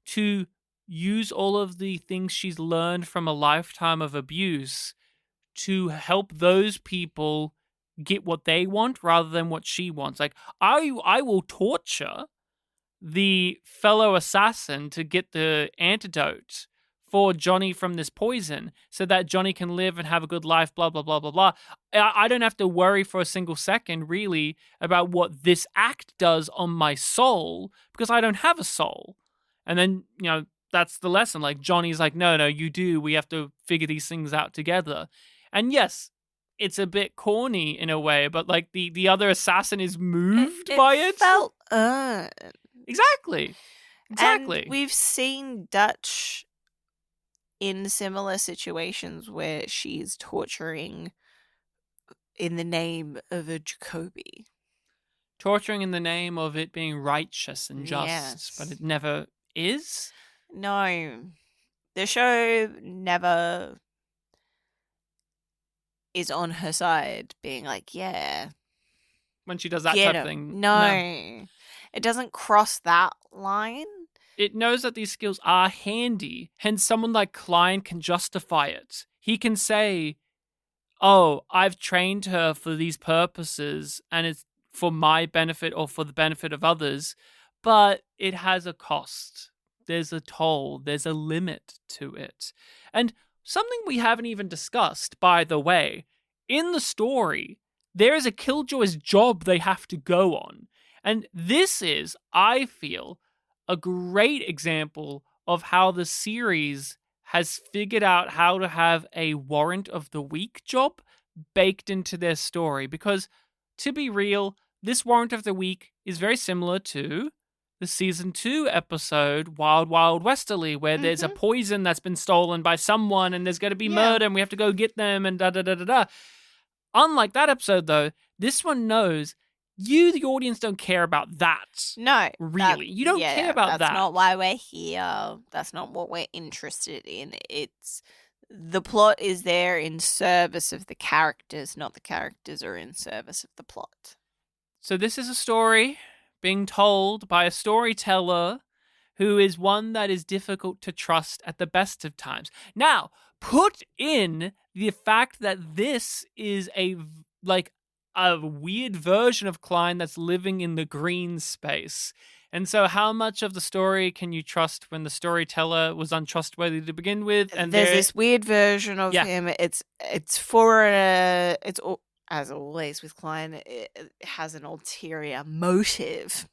to use all of the things she's learned from a lifetime of abuse to help those people get what they want rather than what she wants. Like, I will torture the fellow assassin to get the antidote for Johnny from this poison so that Johnny can live and have a good life, blah, blah, blah, blah, blah. I don't have to worry for a single second, really, about what this act does on my soul because I don't have a soul. And then, that's the lesson. Like, Johnny's like, no, you do. We have to figure these things out together. And yes, it's a bit corny in a way, but like the other assassin is moved by it. It felt earned. Exactly. And we've seen Dutch in similar situations where she's torturing in the name of a Jacoby. Torturing in the name of it being righteous and just, yes. But it never is? No. The show never is on her side being like, yeah. When she does that type of thing. No. It doesn't cross that line. It knows that these skills are handy, hence someone like Klein can justify it. He can say, oh, I've trained her for these purposes, and it's for my benefit or for the benefit of others, but it has a cost. There's a toll. There's a limit to it. And something we haven't even discussed, by the way, in the story, there is a Killjoys job they have to go on. And this is, I feel, a great example of how the series has figured out how to have a warrant of the week job baked into their story. Because, to be real, this warrant of the week is very similar to the season 2 episode, Wild Wild Westerly, where there's a poison that's been stolen by someone and there's going to be murder and we have to go get them and da-da-da-da-da. Unlike that episode, though, this one knows you, the audience, don't care about that. No. Really. You don't care about that. That's not why we're here. That's not what we're interested in. It's the plot is there in service of the characters, not the characters are in service of the plot. So this is a story being told by a storyteller who is one that is difficult to trust at the best of times. Now, put in the fact that this is a weird version of Klein that's living in the green space. And so how much of the story can you trust when the storyteller was untrustworthy to begin with? And there's this weird version of Yeah. him. It's as always with Klein, it has an ulterior motive.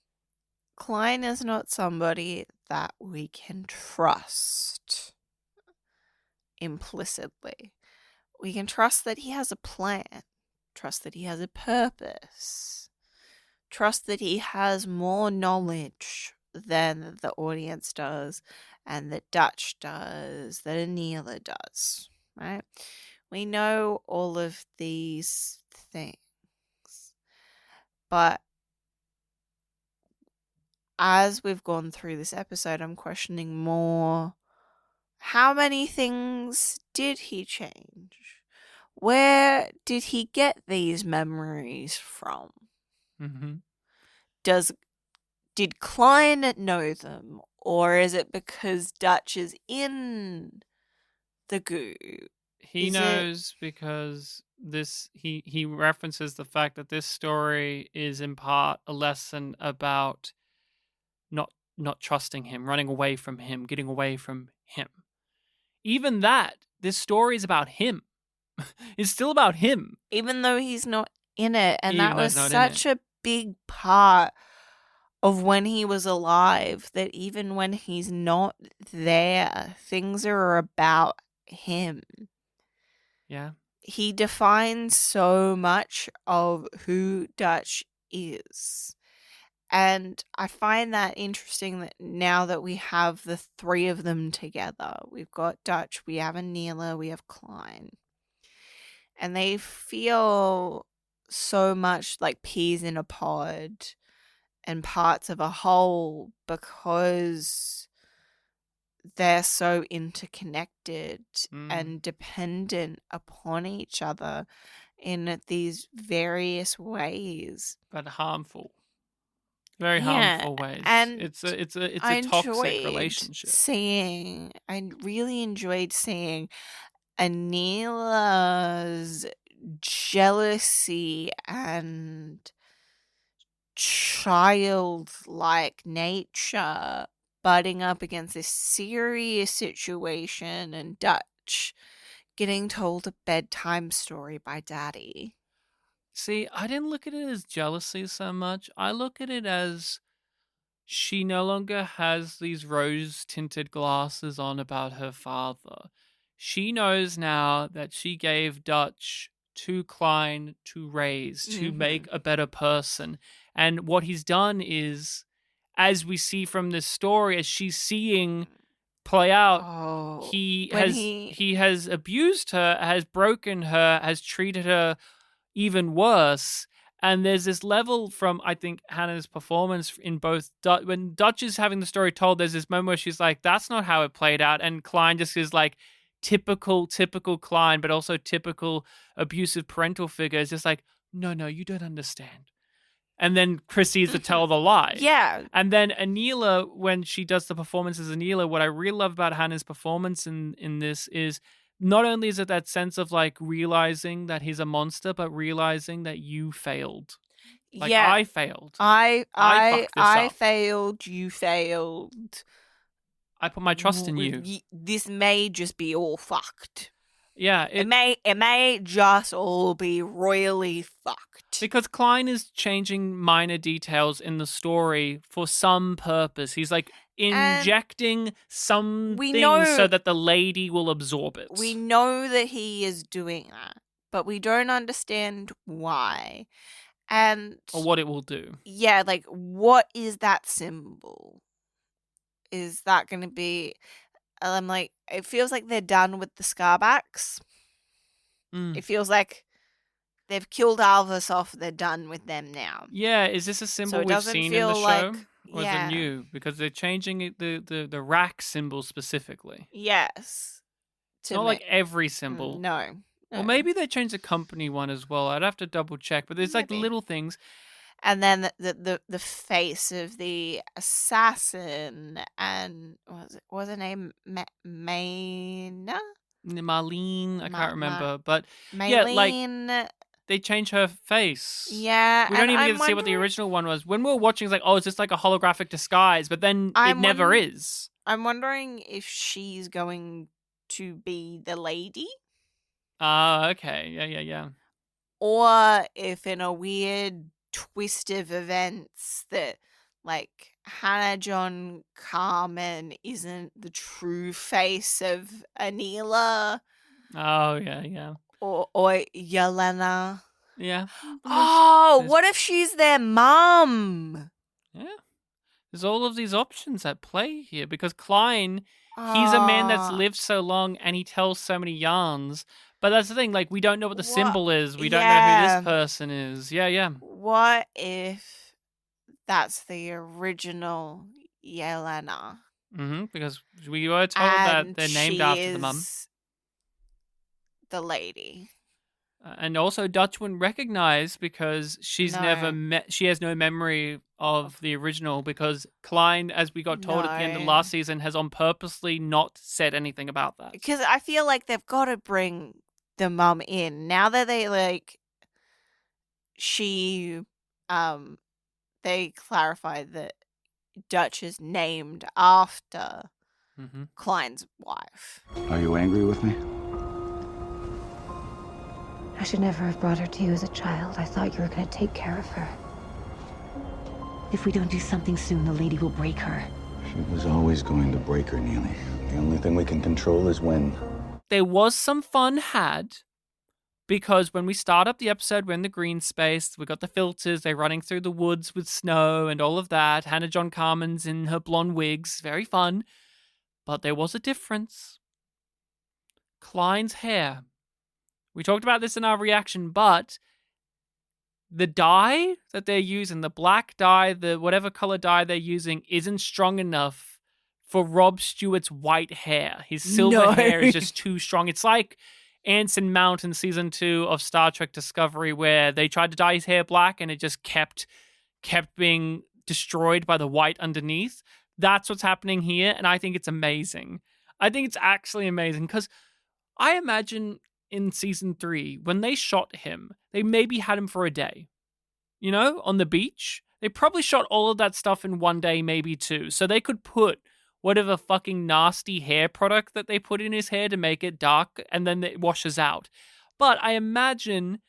Klein is not somebody that we can trust implicitly. We can trust that he has a plan, trust that he has a purpose, trust that he has more knowledge than the audience does, and that Dutch does, that Anila does, right? We know all of these things. But as we've gone through this episode, I'm questioning more, how many things did he change? Where did he get these memories from? Mm-hmm. Did Klein know them, or is it because Dutch is in the goo? He knows because he references the fact that this story is in part a lesson about not trusting him, running away from him, getting away from him. Even that, this story is about him. It's still about him. Even though he's not in it. And Even that though was he's not in such a big part of when he was alive, that even when he's not there, things are about him. Yeah. He defines so much of who Dutch is. And I find that interesting that now that we have the three of them together, we've got Dutch, we have Anila, we have Klein. And they feel so much like peas in a pod and parts of a whole because they're so interconnected and dependent upon each other in these various ways. But harmful. Very harmful ways. And it's a toxic relationship. I really enjoyed seeing Anila's jealousy and childlike nature butting up against this serious situation, and Dutch getting told a bedtime story by Daddy. See, I didn't look at it as jealousy so much. I look at it as she no longer has these rose-tinted glasses on about her father. She knows now that she gave Dutch to Klein to raise, to make a better person. And what he's done is, as we see from this story, as she's seeing play out, he has abused her, has broken her, has treated her even worse. And there's this level from, I think, Hannah's performance in both. When Dutch is having the story told, there's this moment where she's like, that's not how it played out. And Klein just is like, typical Klein, but also typical abusive parental figure. Is just like, no, you don't understand. And then Chrissy's to tell the lie. Yeah. And then Anila, when she does the performance as Anila, what I really love about Hannah's performance in this is, not only is it that sense of like realizing that he's a monster, but realizing that you failed. Like, yeah. I failed. I fucked this up. failed. You failed. I put my trust in you. This may just be all fucked. Yeah. It may just all be royally fucked. Because Klein is changing minor details in the story for some purpose. He's like injecting something so that the lady will absorb it. We know that he is doing that, but we don't understand why. Or what it will do. Yeah, like, what is that symbol? Is that going to be... I'm like, it feels like they're done with the Scarbacks. It feels like they've killed Alvis off. They're done with them now. Yeah, is this a symbol we've seen in the show? Or is it new? Because they're changing it, the rack symbol specifically. Yes. It's not like every symbol. No. Well, maybe they changed the company one as well. I'd have to double check. But there's like little things. And then the face of the assassin, and was her name Maina? Marlene, I Ma- can't remember, but Maylene. they changed her face. Yeah, We don't and even I'm get to see what the wondering- original one was. When we were watching, it's like, oh, is this like a holographic disguise? But then it never is. I'm wondering if she's going to be the lady, Okay. Yeah. or if in a weird twist of events that like Hannah John-Kamen isn't the true face of Anila Oh, yeah. or Yelena. Yeah. Oh, there's- what if she's their mum? Yeah. There's all of these options at play here because Klein, he's a man that's lived so long and he tells so many yarns. But that's the thing, like, we don't know what the symbol is. We don't know who Yeah. this person is. Yeah. What if that's the original Yelena? Because we were told that And they're named she after the mum. is the lady. And also Dutch wouldn't recognize because she's never No. met. She has no memory of the original because Klein, as we got told at the end of No. last season, has on purposely not said anything about that. Because I feel like they've got to bring the mum in now that they they clarified that Dutch is named after hmm Klein's wife. Are you angry with me? I should never have brought her to you as a child. I thought you were going to take care of her. If we don't do something soon, the lady will break her. She was always going to break her, Neely. The only thing we can control is when. There was some fun had because when we start up the episode, we're in the green space. We got the filters. They're running through the woods with snow and all of that. Hannah John-Carmen's in her blonde wigs. Very fun. But there was a difference. Klein's hair. We talked about this in our reaction, but the dye that they're using, the black dye, the whatever color dye they're using, isn't strong enough for Rob Stewart's white hair. His silver hair is just too strong. It's like Anson Mount in season 2 of Star Trek Discovery, where they tried to dye his hair black and it just kept being destroyed by the white underneath. That's what's happening here, and I think it's amazing. I think it's actually amazing because I imagine in season 3, when they shot him, they maybe had him for a day. You know, on the beach. They probably shot all of that stuff in one day, maybe 2. So they could put whatever fucking nasty hair product that they put in his hair to make it dark, and then it washes out. But I imagine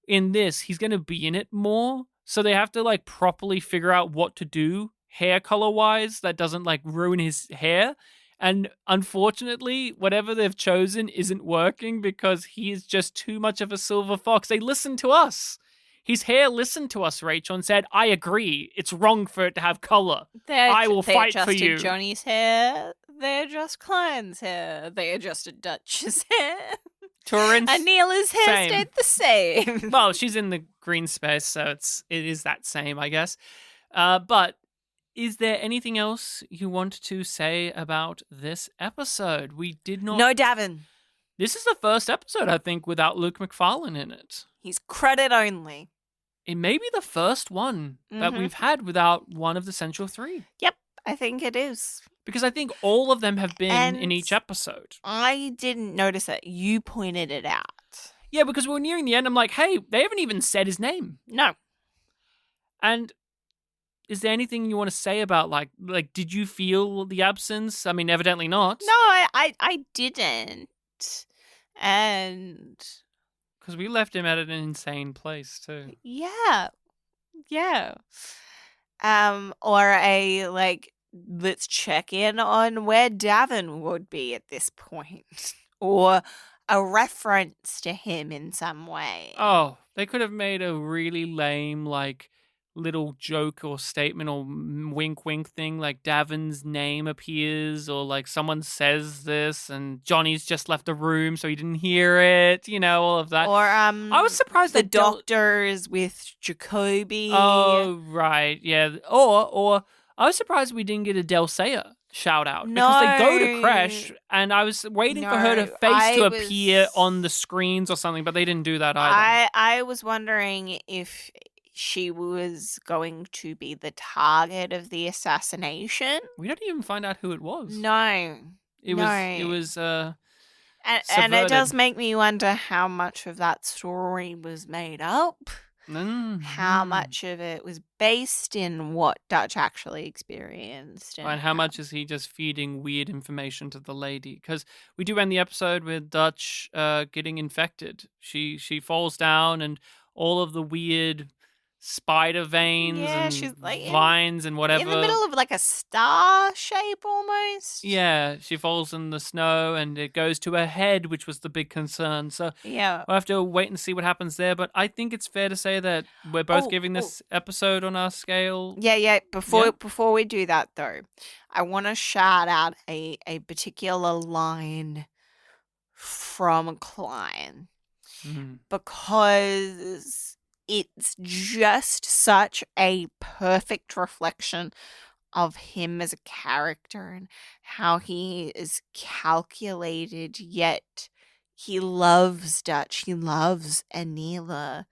in this, he's going to be in it more. So they have to like properly figure out what to do hair color wise that doesn't like ruin his hair. And unfortunately, whatever they've chosen isn't working because he is just too much of a silver fox. They listened to us. His hair listened to us, Rachel, and said, I agree. It's wrong for it to have color. I will fight for adjusted you. Johnny's hair. They adjust Klein's hair. They adjusted Dutch's hair. Torrance. Anila's hair same. stayed the same. Well, she's in the green space, so it is that same, I guess. But is there anything else you want to say about this episode? We did not. No Davin. This is the first episode, I think, without Luke McFarlane in it. He's credit only. It may be the first one that we've had without one of the central 3. Yep, I think it is. Because I think all of them have been in And- each episode. I didn't notice it. You pointed it out. Yeah, because we're nearing the end. I'm like, hey, they haven't even said his name. No. And is there anything you want to say about, like, did you feel the absence? I mean, evidently not. No, I didn't. And Because we left him at an insane place, too. yeah. Or a let's check in on where Davin would be at this point. Or a reference to him in some way. Oh, they could have made a really lame, little joke or statement or wink wink thing, like Davin's name appears, or like someone says this and Johnny's just left the room so he didn't hear it, all of that. Or I was surprised the that doctors with Jacoby. Oh, right, yeah. Or I was surprised we didn't get a Delcea shout out. Because they go to Crash, and I was waiting for her face to appear on the screens or something, but they didn't do that either. I was wondering if she was going to be the target of the assassination. We don't even find out who it was. No. It was And it does make me wonder how much of that story was made up. How much of it was based in what Dutch actually experienced. And how much is he just feeding weird information to the lady? Because we do end the episode with Dutch getting infected. She falls down and all of the weird spider veins and she's like vines and whatever. In the middle of like a star shape almost. Yeah, she falls in the snow and it goes to her head, which was the big concern. So yeah, we'll have to wait and see what happens there. But I think it's fair to say that we're both giving this episode on our scale. Yeah. Before we do that though, I want to shout out a particular line from Klein because it's just such a perfect reflection of him as a character and how he is calculated, yet he loves Dutch, he loves Anila,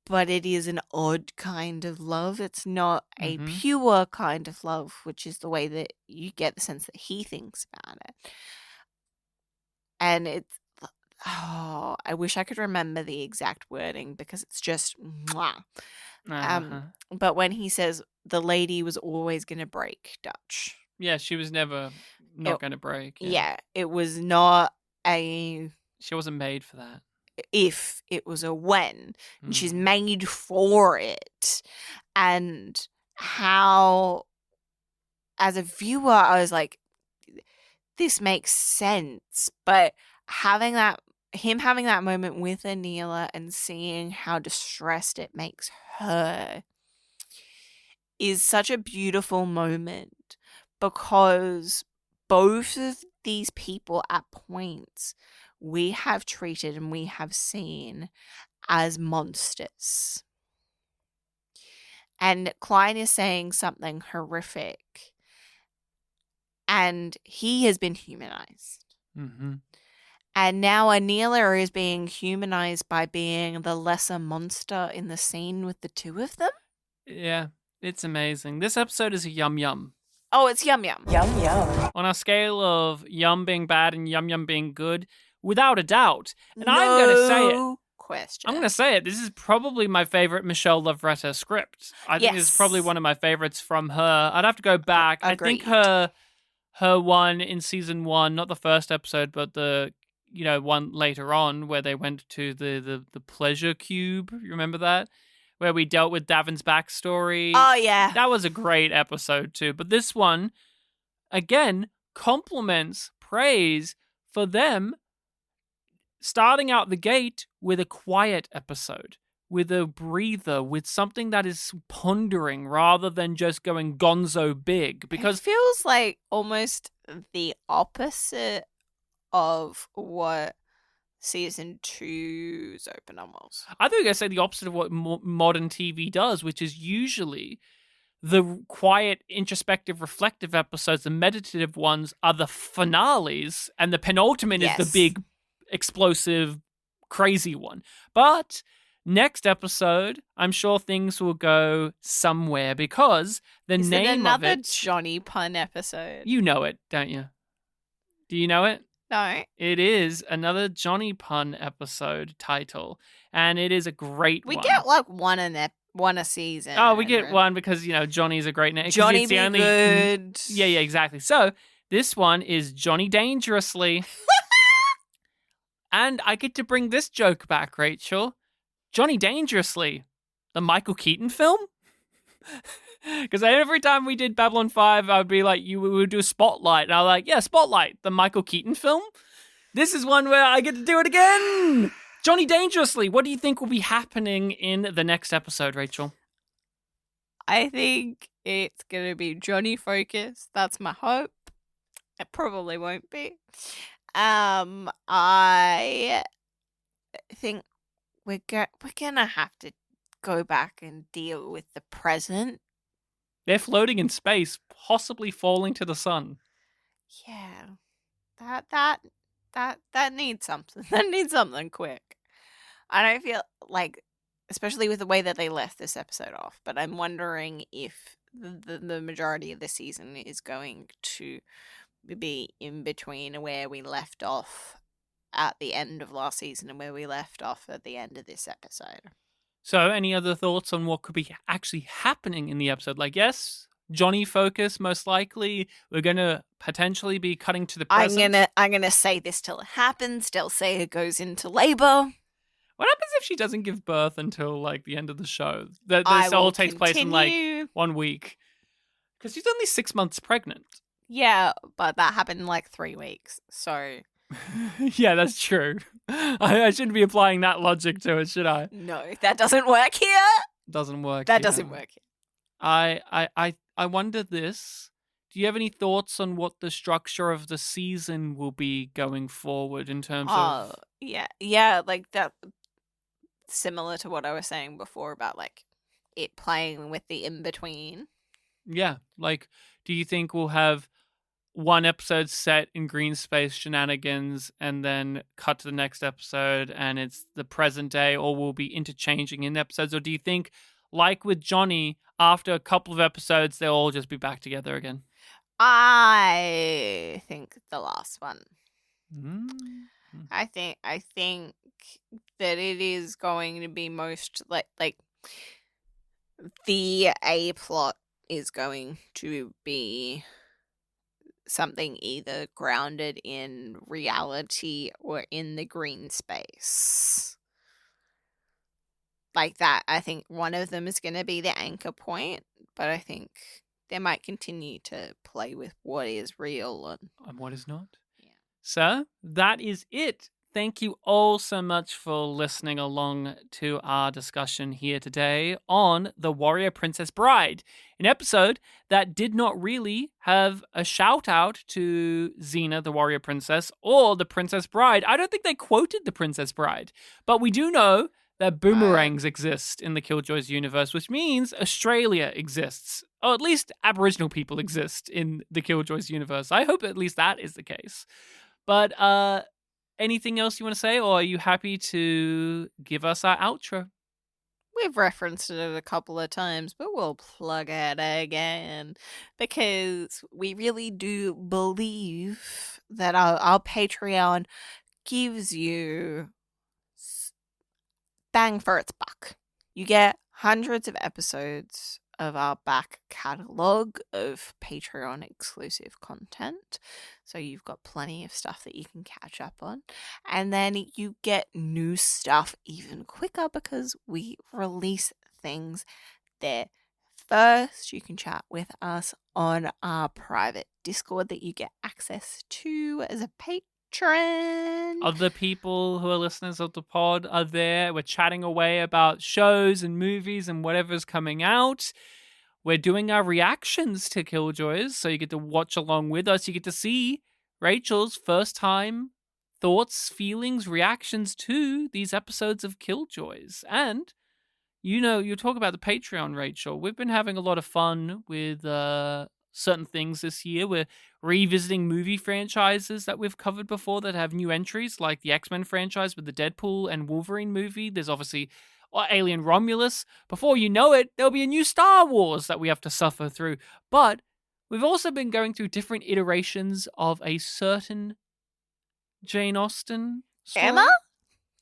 but it is an odd kind of love. It's not a pure kind of love, which is the way that you get the sense that he thinks about it. And it's I wish I could remember the exact wording because it's just mwah. But when he says the lady was always going to break Dutch. Yeah, she was never not going to break. Yeah, it was not a... She wasn't made for that. If, it was a when. And she's made for it. And how, as a viewer, I was like, this makes sense. But him having that moment with Anila and seeing how distressed it makes her is such a beautiful moment because both of these people at points we have treated and we have seen as monsters. And Klein is saying something horrific and he has been humanized. And now Anila is being humanized by being the lesser monster in the scene with the two of them. Yeah, it's amazing. This episode is a yum yum. Oh, it's yum yum. Yum yum. On a scale of yum being bad and yum yum being good, without a doubt. And No I'm going to say it. Question. I'm going to say it. This is probably my favorite Michelle Lovretta script. I think this is probably one of my favorites from her. I'd have to go back. Agreed. I think her one in season 1, not the first episode, but the one later on where they went to the pleasure cube. You remember that? Where we dealt with Davin's backstory. Oh, yeah. That was a great episode too. But this one, again, compliments, praise for them starting out the gate with a quiet episode, with a breather, with something that is pondering rather than just going gonzo big. Because it feels like almost the opposite of what season 2's opener was. I think we're going to say the opposite of what modern TV does, which is usually the quiet, introspective, reflective episodes, the meditative ones, are the finales, and the penultimate is the big, explosive, crazy one. But next episode, I'm sure things will go somewhere because Is name it another of it... Johnny pun episode? You know it, don't you? Do you know it? No. It is another Johnny Pun episode title, and it is a great one. We get like one a season. Oh, we get one because, Johnny's a great name. Johnny it's the be only... good. Yeah, exactly. So this one is Johnny Dangerously. And I get to bring this joke back, Rachel. Johnny Dangerously, the Michael Keaton film? Because every time we did Babylon 5, I would be like, we would do Spotlight. And I was like, yeah, Spotlight, the Michael Keaton film. This is one where I get to do it again. Johnny Dangerously, what do you think will be happening in the next episode, Rachel? I think it's going to be Johnny focused. That's my hope. It probably won't be. I think we're gonna have to go back and deal with the present. They're floating in space, possibly falling to the sun. Yeah, that needs something. That needs something quick. I don't feel like especially with the way that they left this episode off. But I'm wondering if the majority of the season is going to be in between where we left off at the end of last season and where we left off at the end of this episode. So, any other thoughts on what could be actually happening in the episode? Like, yes, Johnny focus, most likely. We're going to potentially be cutting to the present. I'm gonna say this till it happens. They'll say it goes into labor. What happens if she doesn't give birth until, like, the end of the show? This I will all takes place in, like, continue. 1 week. Because she's only 6 months pregnant. Yeah, but that happened in like 3 weeks. So Yeah, that's true. I shouldn't be applying that logic to it, should I? no, that doesn't work here. Doesn't work. That here. doesn't work here. I wonder this. Do you have any thoughts on what the structure of the season will be going forward in terms of... Yeah, like that. Similar to what I was saying before about like it playing with the in between. Yeah, like, do you think we'll have one episode set in green space shenanigans and then cut to the next episode and it's the present day, or we'll be interchanging in episodes? Or do you think, like with Johnny, after a couple of episodes, they'll all just be back together again? I think the last one. Mm-hmm. I think that it is going to be most like the A plot is going to be something either grounded in reality or in the green space. Like that, I think one of them is going to be the anchor point, but I think they might continue to play with what is real And what is not. Yeah. So, that is it. Thank you all so much for listening along to our discussion here today on The Warrior Princess Bride, an episode that did not really have a shout out to Xena, the Warrior Princess, or the Princess Bride. I don't think they quoted the Princess Bride, but we do know that boomerangs exist in the Killjoys universe, which means Australia exists, or at least Aboriginal people exist in the Killjoys universe. I hope at least that is the case. But, anything else you want to say, or are you happy to give us our outro? We've referenced it a couple of times, but we'll plug it again because we really do believe that our Patreon gives you bang for its buck. You get hundreds of episodes of our back catalogue of Patreon exclusive content. So you've got plenty of stuff that you can catch up on. And then you get new stuff even quicker because we release things there first. You can chat with us on our private Discord that you get access to as a patron. Other people who are listeners of the pod are there. We're chatting away about shows and movies and whatever's coming out. We're doing our reactions to Killjoys, so you get to watch along with us. You get to see Rachel's first time thoughts, feelings, reactions to these episodes of Killjoys. And, you know, you talk about the Patreon, Rachel. We've been having a lot of fun with certain things this year. We're revisiting movie franchises that we've covered before that have new entries, like the X-Men franchise with the Deadpool and Wolverine movie. There's obviously Alien Romulus. Before you know it, there'll be a new Star Wars that we have to suffer through. But we've also been going through different iterations of a certain Jane Austen story. Emma?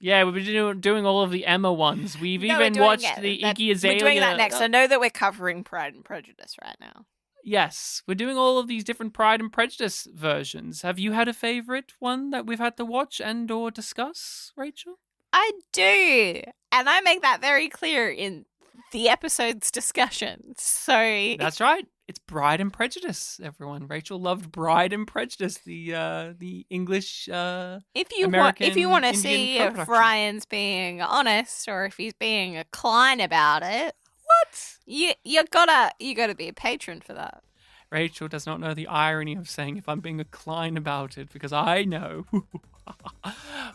Yeah, we've been doing all of the Emma ones. We've even watched the Iggy Azalea. We're doing that next. I know that we're covering Pride and Prejudice right now. Yes, we're doing all of these different Pride and Prejudice versions. Have you had a favorite one that we've had to watch and or discuss, Rachel? I do. And I make that very clear in the episode's discussion. So that's right. It's Bride and Prejudice, everyone. Rachel loved Bride and Prejudice, the English if you American want to Indian see co-production. if Ryan's being honest or if he's being a Klein about it, what? You gotta be a patron for that. Rachel does not know the irony of saying if I'm being a Klein about it, because I know.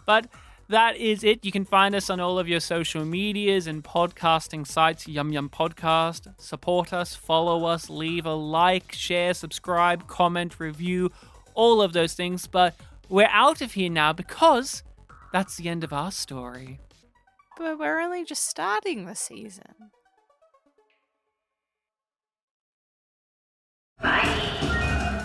But that is it. You can find us on all of your social medias and podcasting sites, Yum Yum Podcast. Support us, follow us, leave a like, share, subscribe, comment, review, all of those things. But we're out of here now because that's the end of our story. but we're only just starting the season. Bye.